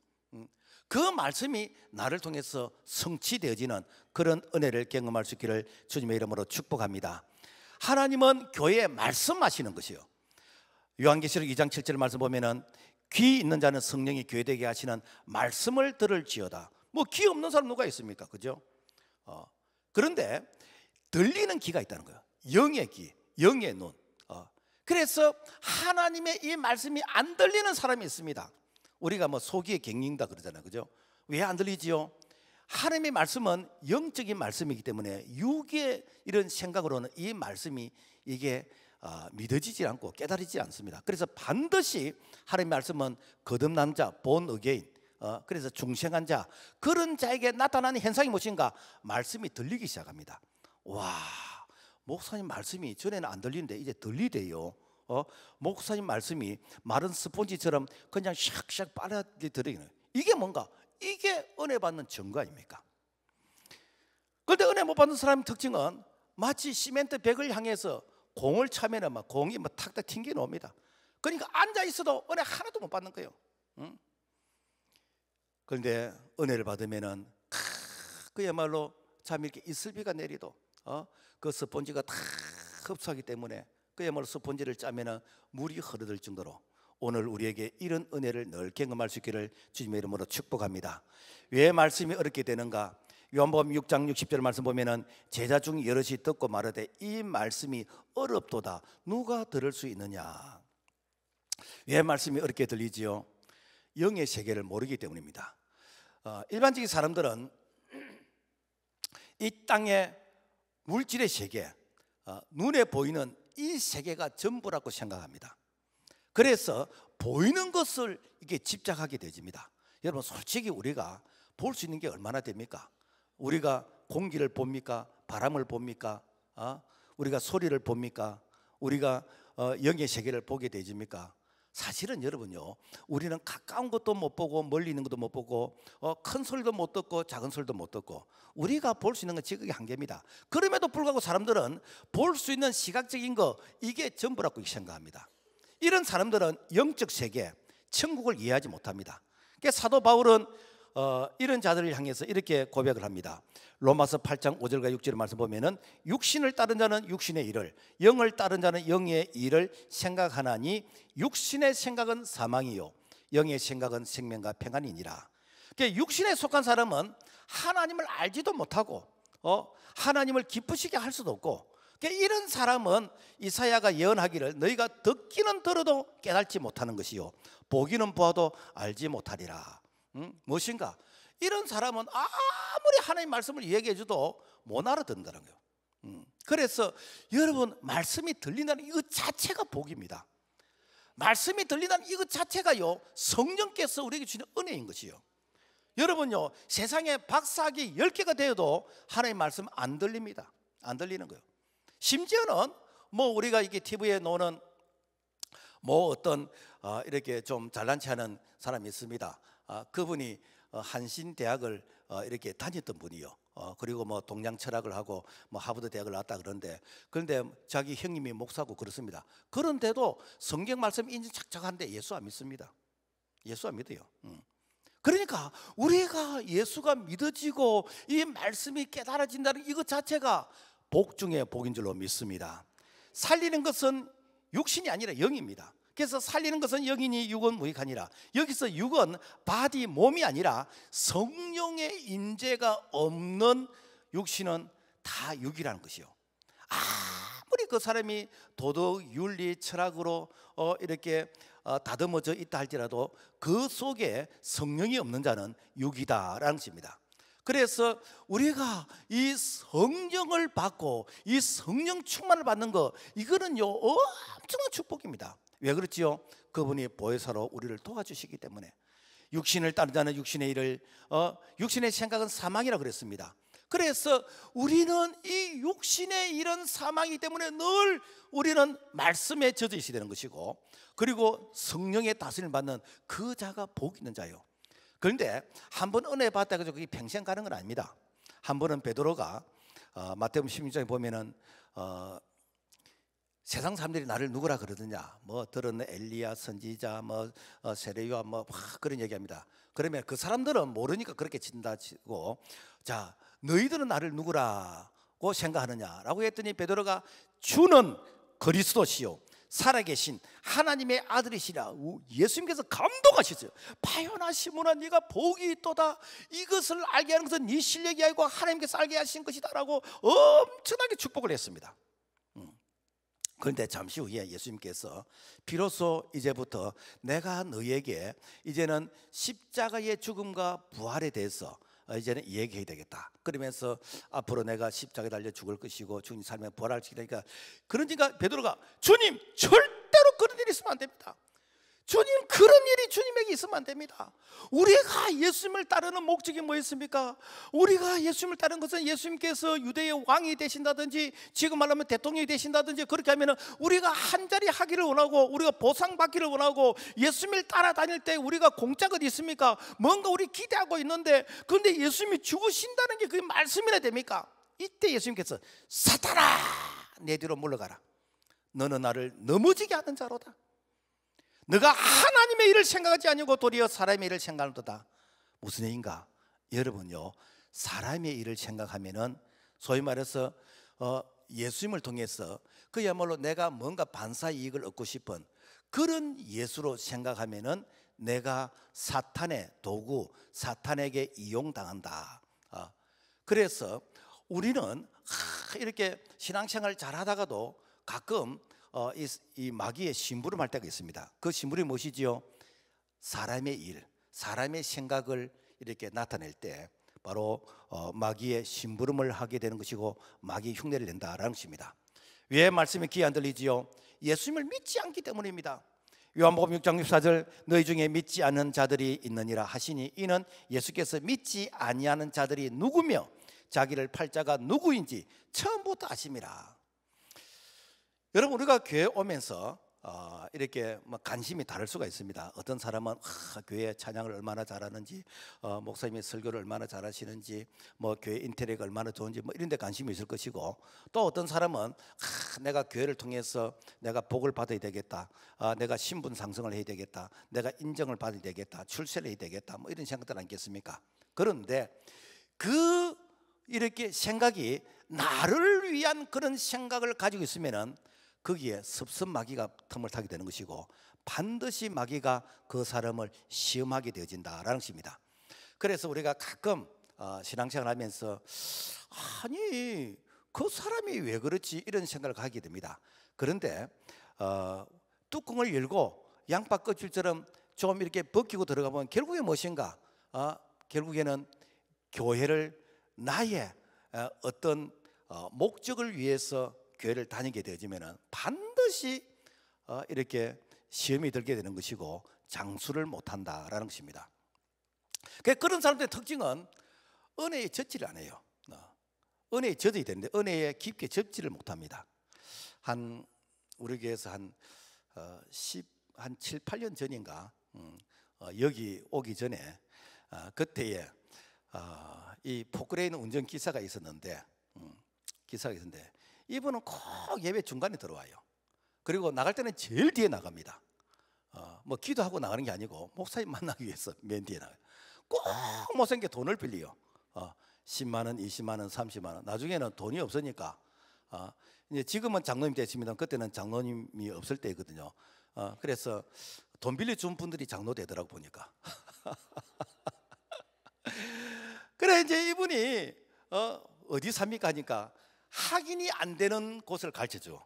그 말씀이 나를 통해서 성취되어지는 그런 은혜를 경험할 수 있기를 주님의 이름으로 축복합니다. 하나님은 교회에 말씀하시는 것이요. 요한계시록 2장 7절 말씀 보면은 귀 있는 자는 성령이 교회되게 하시는 말씀을 들을지어다. 뭐 귀 없는 사람 누가 있습니까? 그죠? 그런데 들리는 귀가 있다는 거예요. 영의 귀, 영의 눈. 그래서 하나님의 이 말씀이 안 들리는 사람이 있습니다. 우리가 뭐 소기에 갱링다 그러잖아요. 그죠? 왜 안 들리지요? 하나님의 말씀은 영적인 말씀이기 때문에 육의 이런 생각으로는 이 말씀이 이게 믿어지지 않고 깨달아지지 않습니다. 그래서 반드시 하나님의 말씀은 거듭난 자, 본 어게인, 그래서 중생한 자, 그런 자에게 나타나는 현상이 무엇인가? 말씀이 들리기 시작합니다. 와, 목사님 말씀이 전에는 안 들리는데 이제 들리대요. 목사님 말씀이 마른 스폰지처럼 그냥 샥샥 빨아들이는, 이게 뭔가? 이게 은혜 받는 증거 아닙니까? 그런데 은혜 못 받는 사람의 특징은 마치 시멘트 벽을 향해서 공을 차면은 막 공이 막 탁탁 튕겨 나옵니다. 그러니까 앉아 있어도 은혜 하나도 못 받는 거예요. 그런데 은혜를 받으면은 그야말로 참 이렇게 이슬비가 내리도 그 스폰지가 다 흡수하기 때문에 그야말로 스폰지를 짜면은 물이 흐르들 정도로 오늘 우리에게 이런 은혜를 늘 경험할 수 있기를 주님의 이름으로 축복합니다. 왜 말씀이 어렵게 되는가? 요한복음 6장 60절 말씀 보면은 제자 중 여럿이 듣고 말하되 이 말씀이 어렵도다 누가 들을 수 있느냐? 왜 말씀이 어렵게 들리지요? 영의 세계를 모르기 때문입니다. 일반적인 사람들은 이 땅의 물질의 세계, 눈에 보이는 이 세계가 전부라고 생각합니다. 그래서 보이는 것을 이게 집착하게 되집니다. 여러분, 솔직히 우리가 볼 수 있는 게 얼마나 됩니까? 우리가 공기를 봅니까? 바람을 봅니까? 우리가 소리를 봅니까? 우리가 영의 세계를 보게 되집니까? 사실은 여러분요, 우리는 가까운 것도 못 보고 멀리 있는 것도 못 보고 큰 소리도 못 듣고 작은 소리도 못 듣고 우리가 볼 수 있는 건 지극히 한계입니다. 그럼에도 불구하고 사람들은 볼 수 있는 시각적인 거, 이게 전부라고 생각합니다. 이런 사람들은 영적 세계, 천국을 이해하지 못합니다. 그러니까 사도 바울은 이런 자들을 향해서 이렇게 고백을 합니다. 로마서 8장 5절과 6절의 말씀 보면은 육신을 따른 자는 육신의 일을, 영을 따른 자는 영의 일을 생각하나니 육신의 생각은 사망이요 영의 생각은 생명과 평안이니라. 그러니까 육신에 속한 사람은 하나님을 알지도 못하고 하나님을 기쁘시게 할 수도 없고, 그러니까 이런 사람은 이사야가 예언하기를 너희가 듣기는 들어도 깨닫지 못하는 것이요 보기는 보아도 알지 못하리라. 무엇인가? 이런 사람은 아무리 하나님 말씀을 얘기해 줘도 못 알아듣는다는 거예요. 그래서 여러분, 말씀이 들린다는 이것 자체가 복입니다. 말씀이 들린다는 이것 자체가요 성령께서 우리에게 주시는 은혜인 것이요. 여러분요, 세상에 박사학위 10개가 되어도 하나님 말씀 안 들립니다. 안 들리는 거예요. 심지어는 뭐 우리가 이게 TV에 나오는 뭐 어떤 이렇게 좀 잘난 체 하는 사람이 있습니다. 그분이 한신대학을 이렇게 다녔던 분이요. 그리고 뭐 동양 철학을 하고 뭐 하버드 대학을 나왔다 그런데 자기 형님이 목사고 그렇습니다. 그런데도 성경 말씀 인지 착착한데 예수 안 믿습니다. 예수 안 믿어요. 그러니까 우리가 예수가 믿어지고 이 말씀이 깨달아진다는 이것 자체가 복 중에 복인 줄로 믿습니다. 살리는 것은 육신이 아니라 영입니다. 그래서 살리는 것은 영이니 육은 무익하니라. 여기서 육은 바디 몸이 아니라 성령의 임재가 없는 육신은 다 육이라는 것이요. 아무리 그 사람이 도덕, 윤리, 철학으로 이렇게 다듬어져 있다 할지라도 그 속에 성령이 없는 자는 육이다라는 것입니다. 그래서 우리가 이 성령을 받고 이 성령 충만을 받는 거, 이거는요 엄청난 축복입니다. 왜 그렇지요? 그분이 보혜사로 우리를 도와주시기 때문에. 육신을 따르는 자는 육신의 일을 육신의 생각은 사망이라 그랬습니다. 그래서 우리는 이 육신의 일은 사망이기 때문에 늘 우리는 말씀에 젖어 있어야 되는 것이고, 그리고 성령의 다스림을 받는 그 자가 복 있는 자요. 그런데 한 번 은혜 받다가 그게 평생 가는 건 아닙니다. 한 번은 베드로가 마태복음 16장에 보면은 세상 사람들이 나를 누구라 그러느냐, 뭐 들은 엘리야 선지자, 뭐 세례요한 뭐 그런 얘기합니다. 그러면 그 사람들은 모르니까 그렇게 친다치고, 자 너희들은 나를 누구라고 생각하느냐라고 했더니 베드로가 주는 그리스도시요 살아계신 하나님의 아들이시라. 예수님께서 감동하셨어요. 바요나 시몬아 네가 복이 있도다. 이것을 알게 하는 것은 네 실력이 아니고 하나님께서 알게 하신 것이다라고 엄청나게 축복을 했습니다. 그런데 잠시 후에 예수님께서 비로소 이제부터 내가 너희에게 이제는 십자가의 죽음과 부활에 대해서 이제는 얘기해야 되겠다. 그러면서 앞으로 내가 십자가에 달려 죽을 것이고 주님 삶에 부활할 것이니까, 그러니까 베드로가 주님 절대로 그런 일이 있으면 안 됩니다. 주님 그런 일이 주님에게 있으면 안 됩니다. 우리가 예수님을 따르는 목적이 뭐였습니까? 우리가 예수님을 따르는 것은 예수님께서 유대의 왕이 되신다든지 지금 말하면 대통령이 되신다든지 그렇게 하면 우리가 한 자리 하기를 원하고 우리가 보상받기를 원하고, 예수님을 따라다닐 때 우리가 공짜가 어디 있습니까? 뭔가 우리 기대하고 있는데, 그런데 예수님이 죽으신다는 게 그게 말씀이나 됩니까? 이때 예수님께서 사탄아 내 뒤로 물러가라. 너는 나를 넘어지게 하는 자로다. 너가 하나님의 일을 생각하지 아니고 도리어 사람의 일을 생각하는도다. 무슨 얘기인가? 여러분요, 사람의 일을 생각하면은 소위 말해서 예수님을 통해서 그야말로 내가 뭔가 반사 이익을 얻고 싶은 그런 예수로 생각하면은 내가 사탄의 도구, 사탄에게 이용당한다. 그래서 우리는 이렇게 신앙생활 잘하다가도 가끔 이 마귀의 심부름할 때가 있습니다. 그 심부름이 무엇이지요? 사람의 일, 사람의 생각을 이렇게 나타낼 때 바로 마귀의 심부름을 하게 되는 것이고 마귀의 흉내를 낸다라는 것입니다. 왜 말씀이 귀에 안 들리지요? 예수님을 믿지 않기 때문입니다. 요한복음 6장 64절 너희 중에 믿지 않는 자들이 있느니라 하시니 이는 예수께서 믿지 아니하는 자들이 누구며 자기를 팔 자가 누구인지 처음부터 아심이라. 여러분, 우리가 교회 오면서 이렇게 관심이 다를 수가 있습니다. 어떤 사람은 교회 찬양을 얼마나 잘하는지, 목사님이 설교를 얼마나 잘하시는지, 뭐 교회 인테리어가 얼마나 좋은지 뭐 이런 데 관심이 있을 것이고, 또 어떤 사람은 내가 교회를 통해서 내가 복을 받아야 되겠다, 내가 신분 상승을 해야 되겠다, 내가 인정을 받아야 되겠다, 출세를 해야 되겠다, 뭐 이런 생각들 아니겠습니까? 그런데 이렇게 생각이 나를 위한 그런 생각을 가지고 있으면은 거기에 섭섭 마귀가 틈을 타게 되는 것이고 반드시 마귀가 그 사람을 시험하게 되어진다라는 것입니다. 그래서 우리가 가끔 신앙생활 하면서 아니 그 사람이 왜 그렇지 이런 생각을 하게 됩니다. 그런데 뚜껑을 열고 양파 껍질처럼 좀 이렇게 벗기고 들어가 보면 결국에 무엇인가? 결국에는 교회를 나의 어떤 목적을 위해서 교회를 다니게 되어지면 반드시 이렇게 시험이 들게 되는 것이고 장수를 못한다라는 것입니다. 그런 사람들의 특징은 은혜에 젖지를 않아요. 은혜에 젖어야 되는데 은혜에 깊게 젖지를 못합니다. 우리 교회에서 한 7, 8년 전인가 여기 오기 전에 그때에 이 포크레인 운전기사가 있었는데 이분은 꼭 예배 중간에 들어와요. 그리고 나갈 때는 제일 뒤에 나갑니다. 뭐 기도하고 나가는 게 아니고 목사님 만나기 위해서 맨 뒤에 나가요. 꼭 못생겨 돈을 빌려요. 10만 원, 20만 원, 30만 원. 나중에는 돈이 없으니까 이제 지금은 장로님 됐습니다. 그때는 장로님이 없을 때거든요. 그래서 돈 빌려준 분들이 장로 되더라고 보니까. 그래 이제 이분이 어디 삽니까 하니까 확인이 안 되는 곳을 가르쳐줘.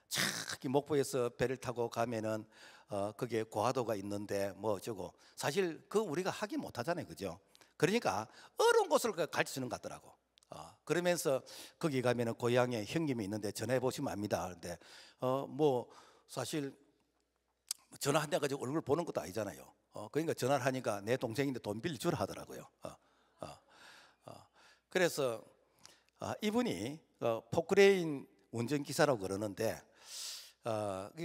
저기 목포에서 배를 타고 가면은 거기에 고화도가 있는데 뭐 어쩌고. 사실 그 우리가 확인 못 하잖아요, 그죠? 그러니까 어려운 곳을 가르쳐주는 것 같더라고. 그러면서 거기 가면은 고향에 형님이 있는데 전화해 보시면 압니다. 근데 뭐 사실 전화한다 가지고 얼굴 보는 것도 아니잖아요. 그러니까 전화를 하니까 내 동생인데 돈 빌려주라 하더라고요. 그래서 이분이 포크레인 운전기사라고 그러는데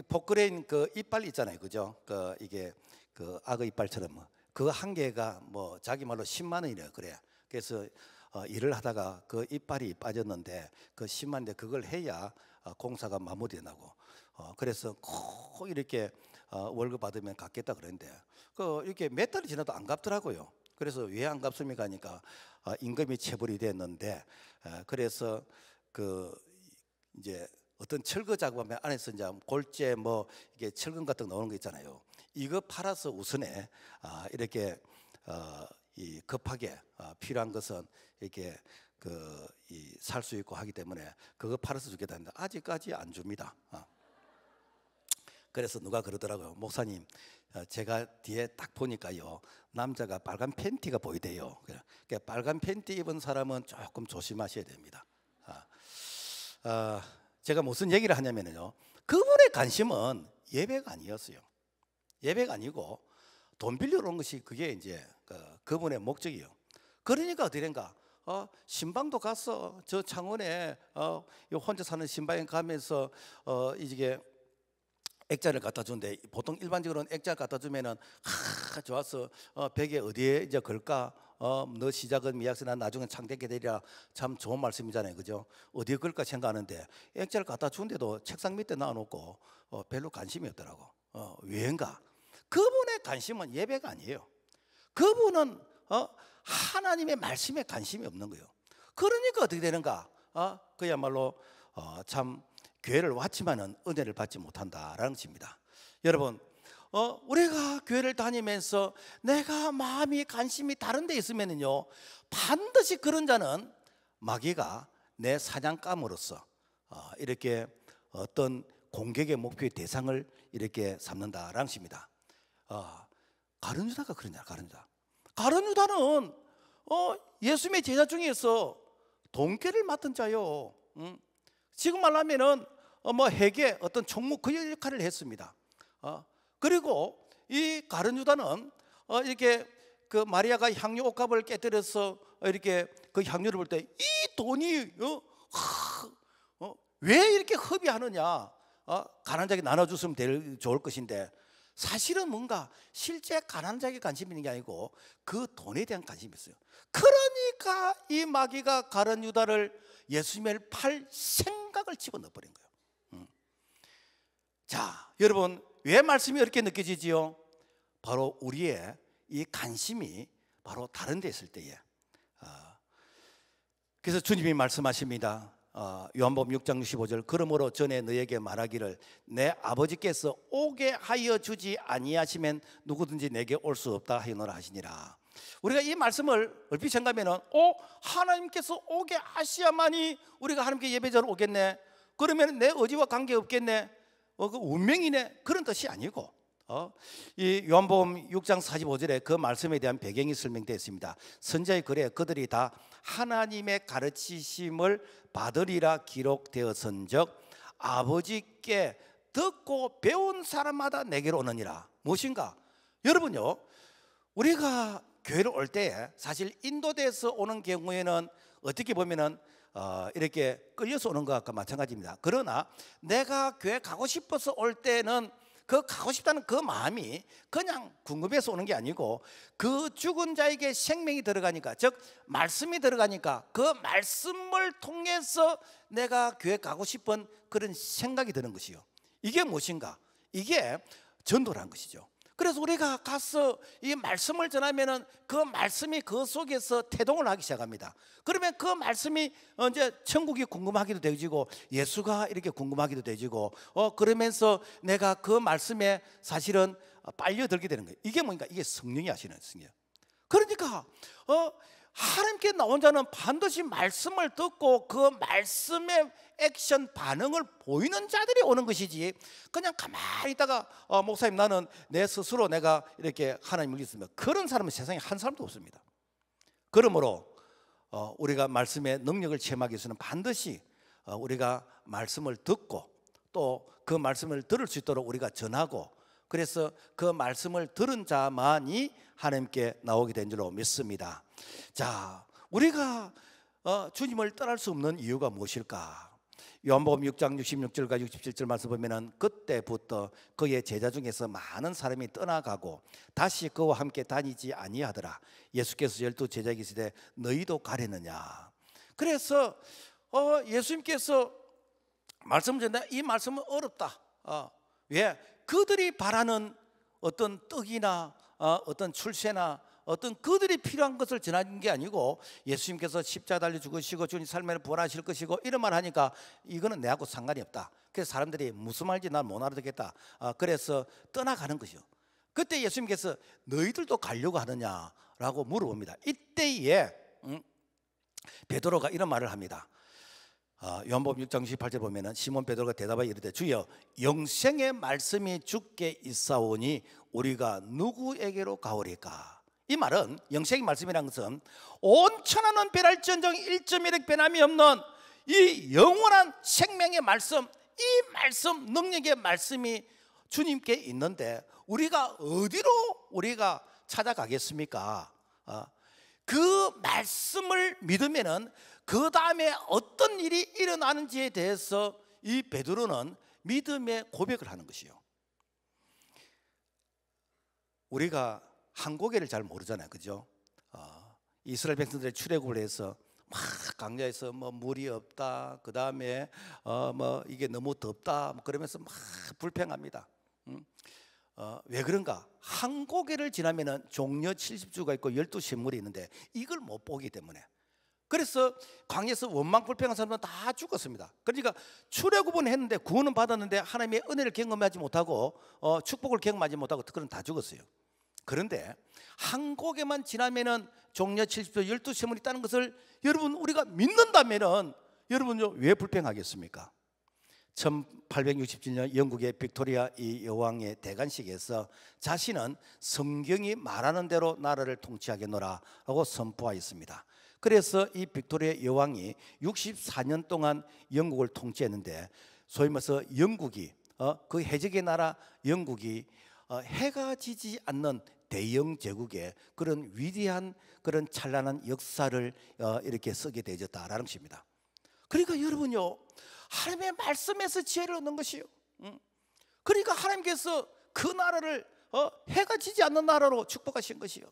포크레인 그 이빨 있잖아요, 그죠? 이게 그 악어 이빨처럼 그 한 개가 뭐 자기 말로 10만 원이래요. 그래. 그래서 일을 하다가 그 이빨이 빠졌는데 그 10만 원인데 그걸 해야 공사가 마무리되나고. 그래서 꼭 이렇게 월급 받으면 갚겠다 그랬는데 이렇게 몇 달이 지나도 안 갚더라고요. 그래서 왜 안 갚습니까 하니까 임금이 체불이 됐는데 그래서 그 이제 어떤 철거 작업하면 안에서 이제 골재 뭐 이게 철근 같은 거 나오는 거 있잖아요. 이거 팔아서 우선에 이렇게 이 급하게 필요한 것은 이렇게 살 수 있고 하기 때문에 그거 팔아서 주겠다는데 아직까지 안 줍니다. 그래서 누가 그러더라고요. 목사님, 제가 뒤에 딱 보니까요 남자가 빨간 팬티가 보이대요. 그러니까 빨간 팬티 입은 사람은 조금 조심하셔야 됩니다. 제가 무슨 얘기를 하냐면요, 그분의 관심은 예배가 아니었어요. 예배가 아니고 돈 빌려러 온 것이 그게 이제 그분의 목적이에요. 그러니까 어떻게 된가? 신방도 가서 저 창원에 혼자 사는 신방에 가면서 이게 액자를 갖다 주는데 보통 일반적으로는 액자를 갖다 주면은 좋았어. 벽에 어디에 이제 걸까? 너 시작은 미약서 난 나중에 창대게 되리라. 참 좋은 말씀이잖아요, 그죠? 어디에 걸까 생각하는데 액자를 갖다 주는데도 책상 밑에 놔놓고 별로 관심이 없더라고. 왜인가? 그분의 관심은 예배가 아니에요. 그분은 하나님의 말씀에 관심이 없는 거예요. 그러니까 어떻게 되는가? 그야말로 참 교회를 왔지만은 은혜를 받지 못한다라는 것입니다. 여러분, 우리가 교회를 다니면서 내가 마음이 관심이 다른 데 있으면요 반드시 그런 자는 마귀가 내 사냥감으로서 이렇게 어떤 공격의 목표의 대상을 이렇게 삼는다라는 것입니다. 가룟유다가 그러냐? 가룟유다는 예수님의 제자 중에서 돈꾀를 맡은 자요. 지금 말하면은 뭐 회계 어떤 총무 그 역할을 했습니다. 그리고 이 가룟유다는 이렇게 그 마리아가 향유 옥합을 깨뜨려서 이렇게 그 향유를 볼 때 이 돈이 왜 이렇게 허비하느냐? 가난한 자에게 나눠줬으면 좋을 것인데 사실은 뭔가 실제 가난한 자에게 관심이 있는 게 아니고 그 돈에 대한 관심이 있어요. 그러니까 이 마귀가 가룟유다를 예수님을 팔 생각을 집어넣어버린 거예요. 자, 여러분, 왜 말씀이 이렇게 느껴지지요? 바로 우리의 이 관심이 바로 다른 데 있을 때에. 그래서 주님이 말씀하십니다. 요한복음 6장 65절, 그러므로 전에 너에게 말하기를 내 아버지께서 오게 하여 주지 아니하시면 누구든지 내게 올 수 없다 하여노라 하시니라. 우리가 이 말씀을 얼핏 생각하면은 하나님께서 오게 하셔야만이 우리가 하나님께 예배자로 오겠네. 그러면 내 의지와 관계 없겠네. 그 운명이네. 그런 뜻이 아니고 이 요한복음 6장 45절에 그 말씀에 대한 배경이 설명되어 있습니다. 선자의 글에 그들이 다 하나님의 가르치심을 받으리라 기록되었은즉 아버지께 듣고 배운 사람마다 내게로 오느니라. 무엇인가? 여러분요, 우리가 교회를 올 때 사실 인도돼서 오는 경우에는 어떻게 보면은 이렇게 끌려서 오는 것과 마찬가지입니다. 그러나 내가 교회 가고 싶어서 올 때는 그 가고 싶다는 그 마음이 그냥 궁금해서 오는 게 아니고 그 죽은 자에게 생명이 들어가니까, 즉 말씀이 들어가니까 그 말씀을 통해서 내가 교회 가고 싶은 그런 생각이 드는 것이요. 이게 무엇인가? 이게 전도라는 것이죠. 그래서 우리가 가서 이 말씀을 전하면은 그 말씀이 그 속에서 태동을 하기 시작합니다. 그러면 그 말씀이 이제 천국이 궁금하기도 되지고 예수가 이렇게 궁금하기도 되지고 그러면서 내가 그 말씀에 사실은 빨려들게 되는 거예요. 이게 뭔가 이게 성령이 하시는 성령. 그러니까 하나님께 나온 자는 반드시 말씀을 듣고 그 말씀의 액션 반응을 보이는 자들이 오는 것이지, 그냥 가만히 있다가 목사님 나는 내 스스로 내가 이렇게 하나님을 믿습니다, 그런 사람은 세상에 한 사람도 없습니다. 그러므로 우리가 말씀의 능력을 체험하기 위해서는 반드시 우리가 말씀을 듣고 또 그 말씀을 들을 수 있도록 우리가 전하고, 그래서 그 말씀을 들은 자만이 하나님께 나오게 된 줄로 믿습니다. 자, 우리가 주님을 떠날 수 없는 이유가 무엇일까? 요한복음 6장 66절과 67절 말씀 보면은 그때부터 그의 제자 중에서 많은 사람이 떠나가고 다시 그와 함께 다니지 아니하더라. 예수께서 12 제자에게 이르시되 너희도 가려느냐. 그래서 예수님께서 말씀 전에 이 말씀은 어렵다. 왜? 그들이 바라는 어떤 떡이나 어떤 출세나 어떤 그들이 필요한 것을 전하는 게 아니고, 예수님께서 십자가 달려 죽으시고 주님 삶을 부활하실 것이고 이런 말 하니까 이거는 내하고 상관이 없다. 그래서 사람들이 무슨 말인지 난 못 알아듣겠다. 그래서 떠나가는 것이요. 그때 예수님께서 너희들도 가려고 하느냐라고 물어봅니다. 이때에 베드로가 이런 말을 합니다. 요한복음 6장 18절 보면은 시몬 베드로가 대답하여 이르되 주여 영생의 말씀이 주께 있사오니 우리가 누구에게로 가오리까? 이 말은, 영생의 말씀이라는 것은 온 천하는 변할지언정 1.1억 변함이 없는 이 영원한 생명의 말씀, 이 말씀, 능력의 말씀이 주님께 있는데 우리가 어디로 우리가 찾아가겠습니까? 그 말씀을 믿으면은 그 다음에 어떤 일이 일어나는지에 대해서 이 베드로는 믿음의 고백을 하는 것이요. 우리가 한고개를 잘 모르잖아요, 그죠? 이스라엘 백성들의 출애굽을 해서 막 강야에서 뭐 물이 없다, 그 다음에 뭐 이게 너무 덥다, 그러면서 막 불평합니다. 왜 그런가? 한고개를 지나면은 종려 70주가 있고 12샘물이 있는데 이걸 못 보기 때문에. 그래서 광야에서 원망 불평한 사람은 다 죽었습니다. 그러니까 출애굽은 했는데 구원은 받았는데 하나님의 은혜를 경험하지 못하고 축복을 경험하지 못하고 그런 다 죽었어요. 그런데 한고개만 지나면은 종려 70주 12샘물이 있다는 것을 여러분 우리가 믿는다면은 여러분 왜 불평하겠습니까? 1867년 영국의 빅토리아 이 여왕의 대관식에서 자신은 성경이 말하는 대로 나라를 통치하겠노라 라고 선포하였습니다. 그래서 이 빅토리아 여왕이 64년 동안 영국을 통치했는데, 소위 말해서 영국이 그 해적의 나라 영국이 해가 지지 않는 대영 제국의 그런 위대한 그런 찬란한 역사를 이렇게 쓰게 되었다라는 것입니다. 그러니까 여러분요, 하나님의 말씀에서 지혜를 얻는 것이요. 그러니까 하나님께서 그 나라를 해가 지지 않는 나라로 축복하신 것이요.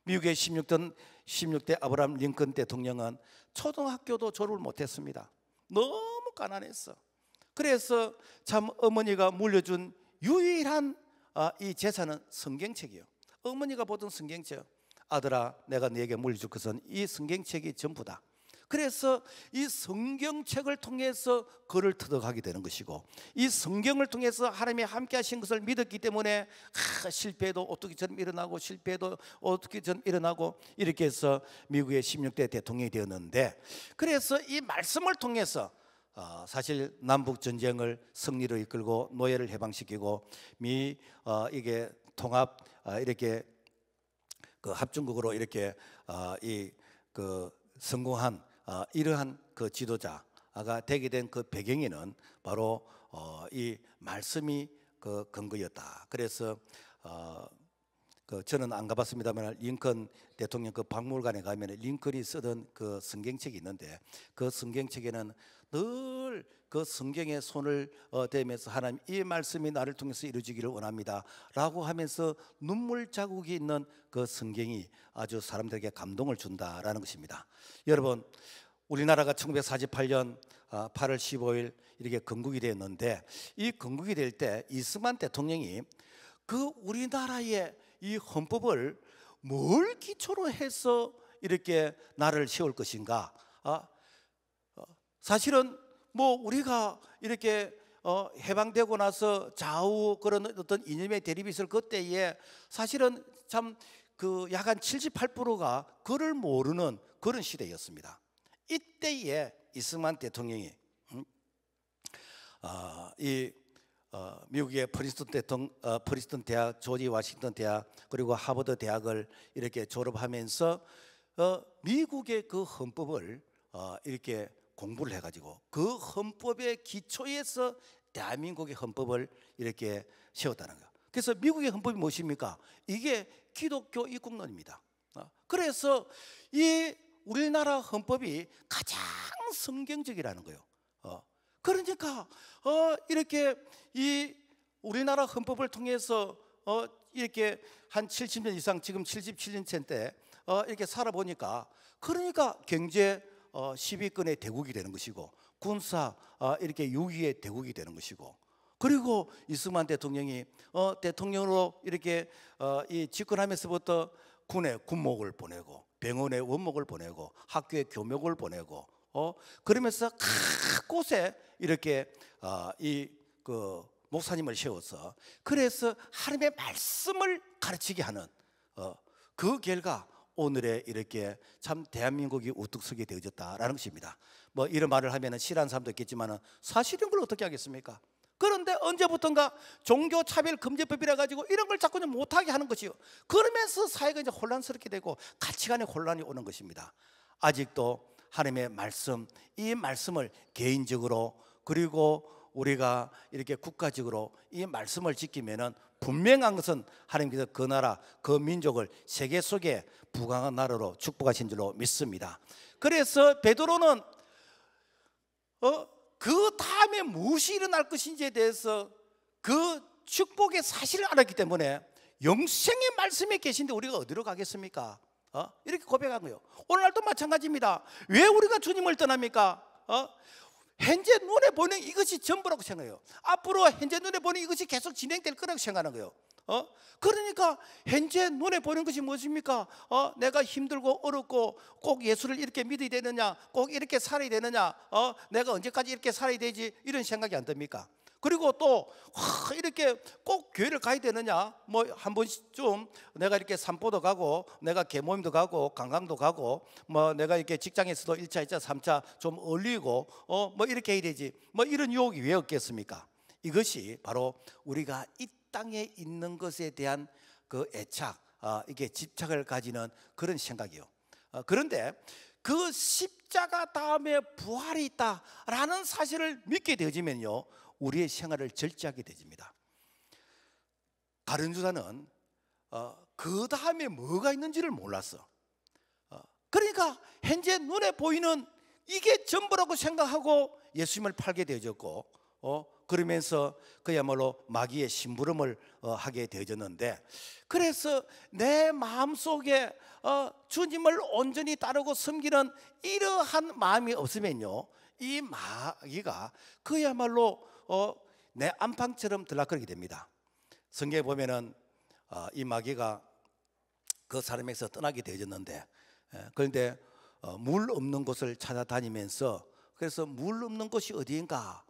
미국의 16대 아브라함 링컨 대통령은 초등학교도 졸업을 못했습니다. 너무 가난했어. 그래서 참 어머니가 물려준 유일한 이 재산은 성경책이요. 어머니가 보던 성경책, 아들아 내가 네게 물려줄 것은 이 성경책이 전부다. 그래서 이 성경책을 통해서 그를 터득하게 되는 것이고, 이 성경을 통해서 하나님이 함께 하신 것을 믿었기 때문에 실패도 어떻게처럼 일어나고 실패도 어떻게처럼 일어나고 이렇게 해서 미국의 16대 대통령이 되었는데, 그래서 이 말씀을 통해서 사실 남북 전쟁을 승리로 이끌고 노예를 해방시키고 이게 통합 이렇게 그 합중국으로 이렇게 성공한 이러한 그 지도자가 되게 된 그 배경에는 바로 이 말씀이 그 근거였다. 그래서 저는 안 가봤습니다만 링컨 대통령 그 박물관에 가면 링컨이 쓰던 그 성경책이 있는데 그 성경책에는 늘 그 성경에 손을 대면서 하나님 이 말씀이 나를 통해서 이루어지기를 원합니다 라고 하면서 눈물 자국이 있는 그 성경이 아주 사람들에게 감동을 준다라는 것입니다. 여러분, 우리나라가 1948년 8월 15일 이렇게 건국이 되었는데 이 건국이 될 때 이승만 대통령이 그 우리나라의 이 헌법을 뭘 기초로 해서 이렇게 나라를 세울 것인가? 사실은 뭐 우리가 이렇게 해방되고 나서 좌우 그런 어떤 이념의 대립이 있을 그때에 사실은 참 그 약 한 78%가 그를 모르는 그런 시대였습니다. 이때에 이승만 대통령이 미국의 프린스턴 대학, 조지 워싱턴 대학 그리고 하버드 대학을 이렇게 졸업하면서 미국의 그 헌법을 이렇게 공부를 해가지고 그 헌법의 기초에서 대한민국의 헌법을 이렇게 세웠다는 거예요. 그래서 미국의 헌법이 무엇입니까? 이게 기독교 입국론입니다. 그래서 이 우리나라 헌법이 가장 성경적이라는 거예요. 그러니까 이렇게 이 우리나라 헌법을 통해서 이렇게 한 70년 이상 지금 77년째인데 이렇게 살아보니까 그러니까 경제 10위권의 대국이 되는 것이고 군사 이렇게 6위의 대국이 되는 것이고 그리고 이승만 대통령이 대통령으로 이렇게 이 집권하면서부터 군에 군목을 보내고 병원에 원목을 보내고 학교에 교목을 보내고 그러면서 각 곳에 이렇게 이 그 목사님을 세워서 그래서 하나님의 말씀을 가르치게 하는 그 결과 오늘의 이렇게 참 대한민국이 우뚝 서게 되어졌다라는 것입니다. 뭐 이런 말을 하면은 싫어하는 사람도 있겠지만은 사실인 걸 어떻게 하겠습니까? 그런데 언제부턴가 종교차별금지법이라 가지고 이런 걸 자꾸 못하게 하는 것이요. 그러면서 사회가 이제 혼란스럽게 되고 가치관의 혼란이 오는 것입니다. 아직도 하나님의 말씀, 이 말씀을 개인적으로 그리고 우리가 이렇게 국가적으로 이 말씀을 지키면은 분명한 것은 하나님께서 그 나라, 그 민족을 세계 속에 부강한 나라로 축복하신 줄로 믿습니다. 그래서 베드로는 그 다음에 무엇이 일어날 것인지에 대해서 그 축복의 사실을 알았기 때문에 영생의 말씀에 계신데 우리가 어디로 가겠습니까? 이렇게 고백한 거예요. 오늘날도 마찬가지입니다. 왜 우리가 주님을 떠납니까? 현재 눈에 보이는 이것이 전부라고 생각해요. 앞으로 현재 눈에 보이는 이것이 계속 진행될 거라고 생각하는 거예요. 그러니까 현재 눈에 보이는 것이 무엇입니까? 내가 힘들고 어렵고 꼭 예수를 이렇게 믿어야 되느냐, 꼭 이렇게 살아야 되느냐, 내가 언제까지 이렇게 살아야 되지, 이런 생각이 안 듭니까? 그리고 또 이렇게 꼭 교회를 가야 되느냐, 뭐 한 번씩 좀 내가 이렇게 산보도 가고 내가 계모임도 가고 관광도 가고 뭐 내가 이렇게 직장에서도 1차 2차 3차 좀 올리고 뭐 이렇게 해야 되지, 뭐 이런 유혹이 왜 없겠습니까? 이것이 바로 우리가 이 땅에 있는 것에 대한 그 애착, 이게 집착을 가지는 그런 생각이요. 그런데 그 십자가 다음에 부활이 있다라는 사실을 믿게 되어지면요, 우리의 생활을 절제하게 되집니다. 가룟유다는 그 다음에 뭐가 있는지를 몰랐어. 그러니까 현재 눈에 보이는 이게 전부라고 생각하고 예수님을 팔게 되어졌고 그러면서 그야말로 마귀의 심부름을 하게 되어졌는데, 그래서 내 마음속에 주님을 온전히 따르고 섬기는 이러한 마음이 없으면요, 이 마귀가 그야말로 내 안방처럼 들락거리게 됩니다. 성경에 보면은 이 마귀가 그 사람에게서 떠나게 되어졌는데, 그런데 물 없는 곳을 찾아다니면서, 그래서 물 없는 곳이 어디인가,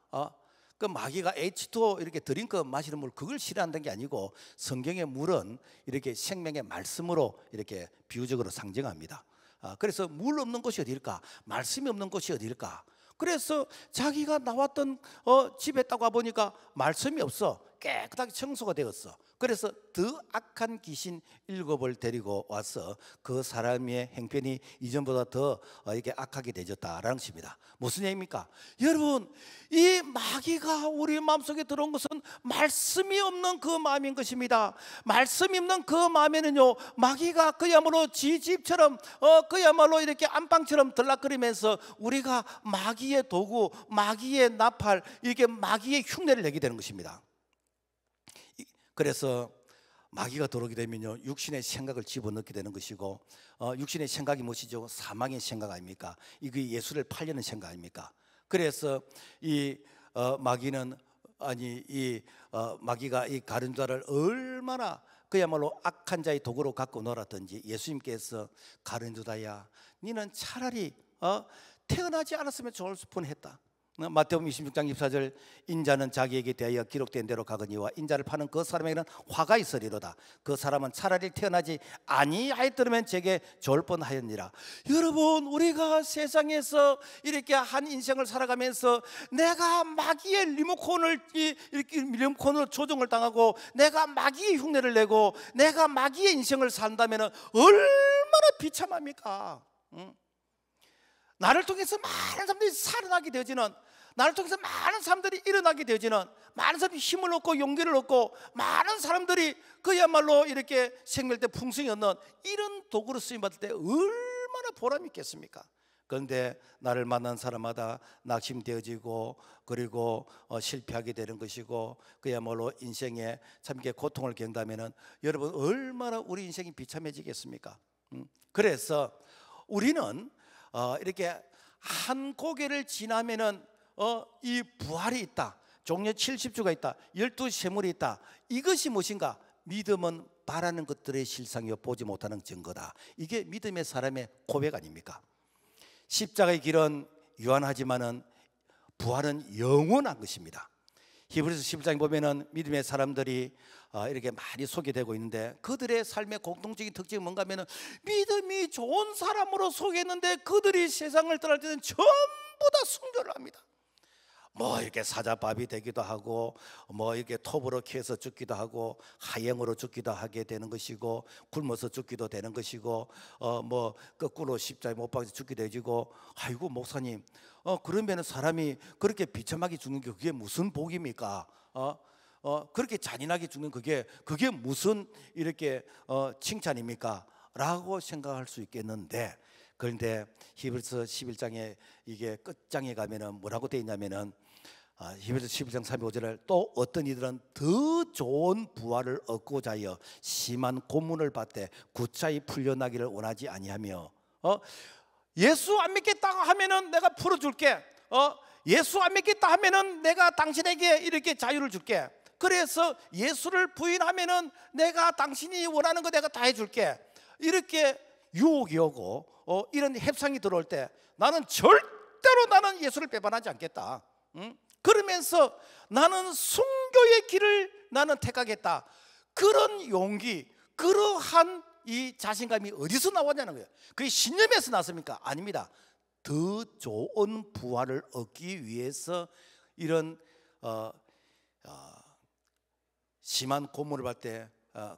그 마귀가 H2O 이렇게 드링크 마시는 물, 그걸 싫어한다는 게 아니고 성경의 물은 이렇게 생명의 말씀으로 이렇게 비유적으로 상징합니다. 그래서 물 없는 곳이 어디일까, 말씀이 없는 곳이 어디일까. 그래서 자기가 나왔던 집에 딱 와보니까 말씀이 없어. 깨끗하게 청소가 되었어. 그래서 더 악한 귀신 7을 데리고 와서 그 사람의 행편이 이전보다 더 이렇게 악하게 되졌다라는 것입니다. 무슨 얘기입니까? 여러분, 이 마귀가 우리 마음속에 들어온 것은 말씀이 없는 그 마음인 것입니다. 말씀이 없는 그 마음에는요, 마귀가 그야말로 지 집처럼 그야말로 이렇게 안방처럼 들락거리면서 우리가 마귀의 도구, 마귀의 나팔, 이게 마귀의 흉내를 내게 되는 것입니다. 그래서 마귀가 들어오게 되면요, 육신의 생각을 집어넣게 되는 것이고, 육신의 생각이 무엇이죠? 사망의 생각 아닙니까? 이게 예수를 팔려는 생각 아닙니까? 그래서 이 마귀는 마귀가 이 가룟주다를 얼마나 그야말로 악한 자의 도구로 갖고 놀았던지, 예수님께서 가룟주다야, 니는 차라리 태어나지 않았으면 좋을 뻔했다. 마태복음 26장 24절, 인자는 자기에게 대하여 기록된 대로 가거니와 인자를 파는 그 사람에게는 화가 있으리로다. 그 사람은 차라리 태어나지 아니하였더라면 제게 좋을 뻔하였니라. 여러분, 우리가 세상에서 이렇게 한 인생을 살아가면서 내가 마귀의 리모컨으로 조종을 당하고 내가 마귀의 흉내를 내고 내가 마귀의 인생을 산다면 얼마나 비참합니까? 나를 통해서 많은 사람들이 살아나게 되어지는, 나를 통해서 많은 사람들이 일어나게 되어지는, 많은 사람들이 힘을 얻고 용기를 얻고 많은 사람들이 그야말로 이렇게 생명때 풍성이 얻는 이런 도구로 쓰임받을 때 얼마나 보람이 있겠습니까? 그런데 나를 만난 사람마다 낙심되어지고 그리고 실패하게 되는 것이고 그야말로 인생에 참 이렇게 고통을 겪는다면 여러분, 얼마나 우리 인생이 비참해지겠습니까? 그래서 우리는 이렇게 한 고개를 지나면은 이 부활이 있다, 종려 70주가 있다, 12세물이 있다. 이것이 무엇인가? 믿음은 바라는 것들의 실상이요 보지 못하는 증거다. 이게 믿음의 사람의 고백 아닙니까? 십자가의 길은 유한하지만은 부활은 영원한 것입니다. 히브리서 11장에 보면은 믿음의 사람들이 이렇게 많이 소개되고 있는데 그들의 삶의 공통적인 특징이 뭔가 하면은 믿음이 좋은 사람으로 소개했는데 그들이 세상을 떠날 때는 전부 다 순교를 합니다. 뭐 이렇게 사자밥이 되기도 하고 뭐 이렇게 톱으로 캐서 죽기도 하고 하행으로 죽기도 하게 되는 것이고 굶어서 죽기도 되는 것이고 뭐 거꾸로 십자가에 못 박혀 죽기도 되지고, 아이고 목사님, 그러면 사람이 그렇게 비참하게 죽는 게 그게 무슨 복입니까? 그렇게 잔인하게 죽는 그게 무슨 이렇게 칭찬입니까? 라고 생각할 수 있겠는데, 그런데 히브리서 11장에 이게 끝장에 가면은 뭐라고 되어 있냐면은 히브리서 11장 35절에 또 어떤 이들은 더 좋은 부활을 얻고자 하여 심한 고문을 받되 구차히 풀려나기를 원하지 아니하며, 예수 안 믿겠다 하면은 내가 풀어줄게, 예수 안 믿겠다 하면은 내가 당신에게 이렇게 자유를 줄게, 그래서 예수를 부인하면은 내가 당신이 원하는 거 내가 다 해줄게, 이렇게 유혹이 오고 이런 협상이 들어올 때 나는 절대로 나는 예수를 배반하지 않겠다. 그러면서 나는 순교의 길을 나는 택하겠다. 그런 용기, 그러한 이 자신감이 어디서 나왔냐는 거예요. 그게 신념에서 났습니까? 아닙니다. 더 좋은 부활을 얻기 위해서 이런 심한 고문을 받을 때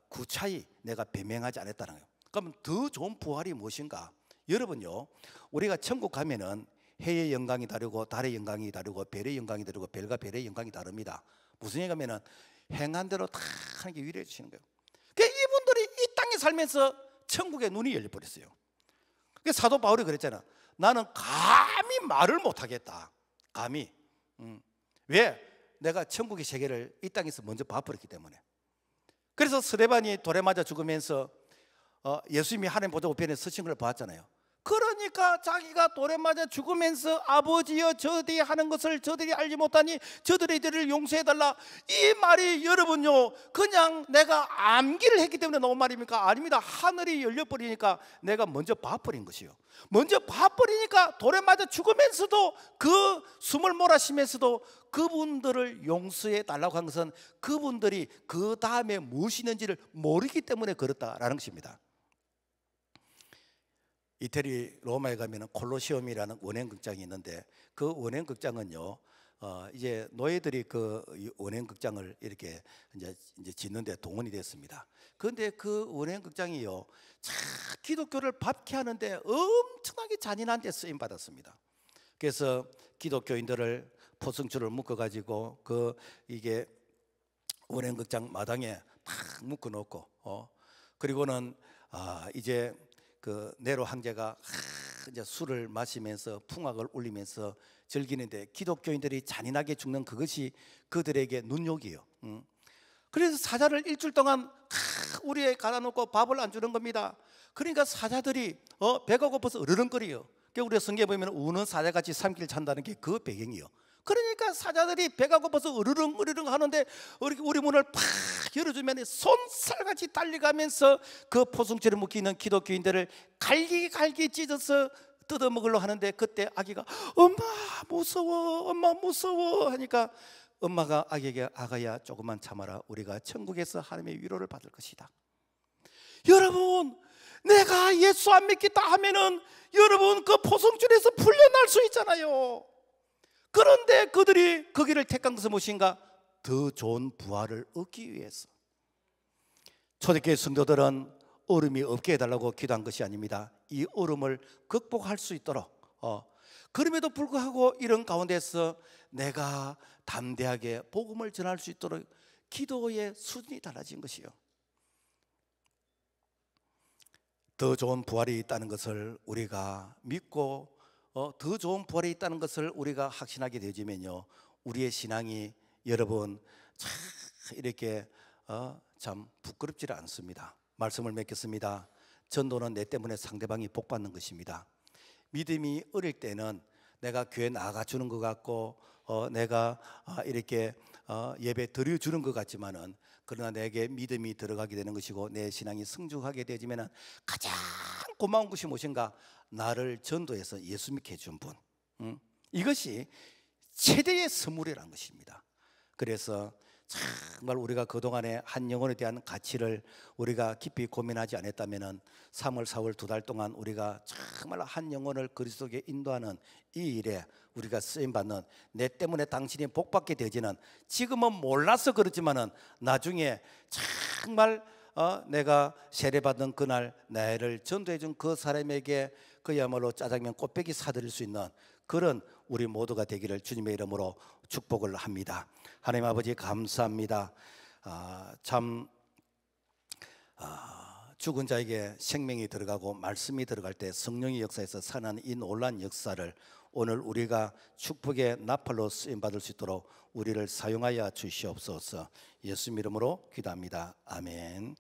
구차히 내가 배명하지 않았다는 거예요. 그러면 더 좋은 부활이 무엇인가? 여러분요, 우리가 천국 가면은 해의 영광이 다르고 달의 영광이 다르고 별의 영광이 다르고 별과 별의 영광이 다릅니다. 무슨 얘기냐면은 행한 대로 다 하는 게 위로해 주시는 거예요. 그러니까 이분들이 이 땅에 살면서 천국의 눈이 열려버렸어요. 그러니까 사도 바울이 그랬잖아. 나는 감히 말을 못하겠다. 감히. 왜? 내가 천국의 세계를 이 땅에서 먼저 봐버렸기 때문에. 그래서 스데반이 돌에 맞아 죽으면서 예수님이 하나님 보좌 우편에 서신 걸 봤잖아요. 그러니까 자기가 돌에 맞아 죽으면서 아버지여 저들이 하는 것을 저들이 알지 못하니 저들의 이들을 용서해달라, 이 말이 여러분요 그냥 내가 암기를 했기 때문에 나온 말입니까? 아닙니다. 하늘이 열려버리니까 내가 먼저 봐버린 것이요. 먼저 봐버리니까 돌에 맞아 죽으면서도 그 숨을 몰아쉬면서도 그분들을 용서해 달라고 한 것은 그분들이 그 다음에 무엇이 있는지를 모르기 때문에 그렇다라는 것입니다. 이태리 로마에 가면 콜로시움이라는 원행극장이 있는데 그 원행극장은요 이제 노예들이 그 원행극장을 이렇게 이제 짓는데 동원이 됐습니다. 그런데 그 원행극장이요, 참 기독교를 박해하는데 엄청나게 잔인한 데 쓰임 받았습니다. 그래서 기독교인들을 포승줄을 묶어 가지고 이게 원행극장 마당에 탁 묶어 놓고 그리고는 이제 그 네로 황제가 이제 술을 마시면서 풍악을 울리면서 즐기는데 기독교인들이 잔인하게 죽는 그것이 그들에게 눈욕이에요. 그래서 사자를 일주일 동안 우리에 가다 놓고 밥을 안 주는 겁니다. 그러니까 사자들이 배가 고파서 으르렁거려요. 우리가 성경에 보면 우는 사자같이 삼킬 찬다는 게 그 배경이요. 그러니까 사자들이 배가 고파서 으르렁 으르렁 하는데 우리 문을 팍 열어주면 손살같이 달려가면서 그 포승줄에 묶이는 기독교인들을 갈기 찢어서 뜯어먹으려 하는데, 그때 아기가 엄마 무서워 하니까 엄마가 아기에게 아가야 조금만 참아라, 우리가 천국에서 하나님의 위로를 받을 것이다. 여러분, 내가 예수 안 믿겠다 하면은 여러분 그 포승줄에서 풀려날 수 있잖아요. 그런데 그들이 거기를 택한 것은 무엇인가? 더 좋은 부활을 얻기 위해서. 초대교회 성도들은 얼음이 없게 해달라고 기도한 것이 아닙니다. 이 얼음을 극복할 수 있도록 그럼에도 불구하고 이런 가운데서 내가 담대하게 복음을 전할 수 있도록 기도의 수준이 달라진 것이요. 더 좋은 부활이 있다는 것을 우리가 믿고 더 좋은 부활이 있다는 것을 우리가 확신하게 되지면요, 우리의 신앙이 여러분 참 이렇게 참 부끄럽지 않습니다. 말씀을 맺겠습니다. 전도는 내 때문에 상대방이 복받는 것입니다. 믿음이 어릴 때는 내가 교회 나가주는 것 같고 내가 이렇게 예배 드려주는 것 같지만은, 그러나 내게 믿음이 들어가게 되는 것이고 내 신앙이 성숙하게 되지면은 가장 고마운 것이 무엇인가? 나를 전도해서 예수 믿게 해준 분, 이것이 최대의 선물이라는 것입니다. 그래서 정말 우리가 그동안에 한 영혼에 대한 가치를 우리가 깊이 고민하지 않았다면 3월 4월 2달 동안 우리가 정말 한 영혼을 그리스도께 인도하는 이 일에 우리가 쓰임받는, 내 때문에 당신이 복받게 되지는, 지금은 몰라서 그렇지만은 나중에 정말 내가 세례받은 그날 나를 전도해준 그 사람에게 그야말로 짜장면 꽃배기 사드릴 수 있는 그런 우리 모두가 되기를 주님의 이름으로 축복을 합니다. 하나님 아버지 감사합니다. 죽은 자에게 생명이 들어가고 말씀이 들어갈 때 성령의 역사에서 살아나는 이 놀라운 역사를 오늘 우리가 축복의 나팔로 쓰임받을 수 있도록 우리를 사용하여 주시옵소서. 예수 이름으로 기도합니다. 아멘.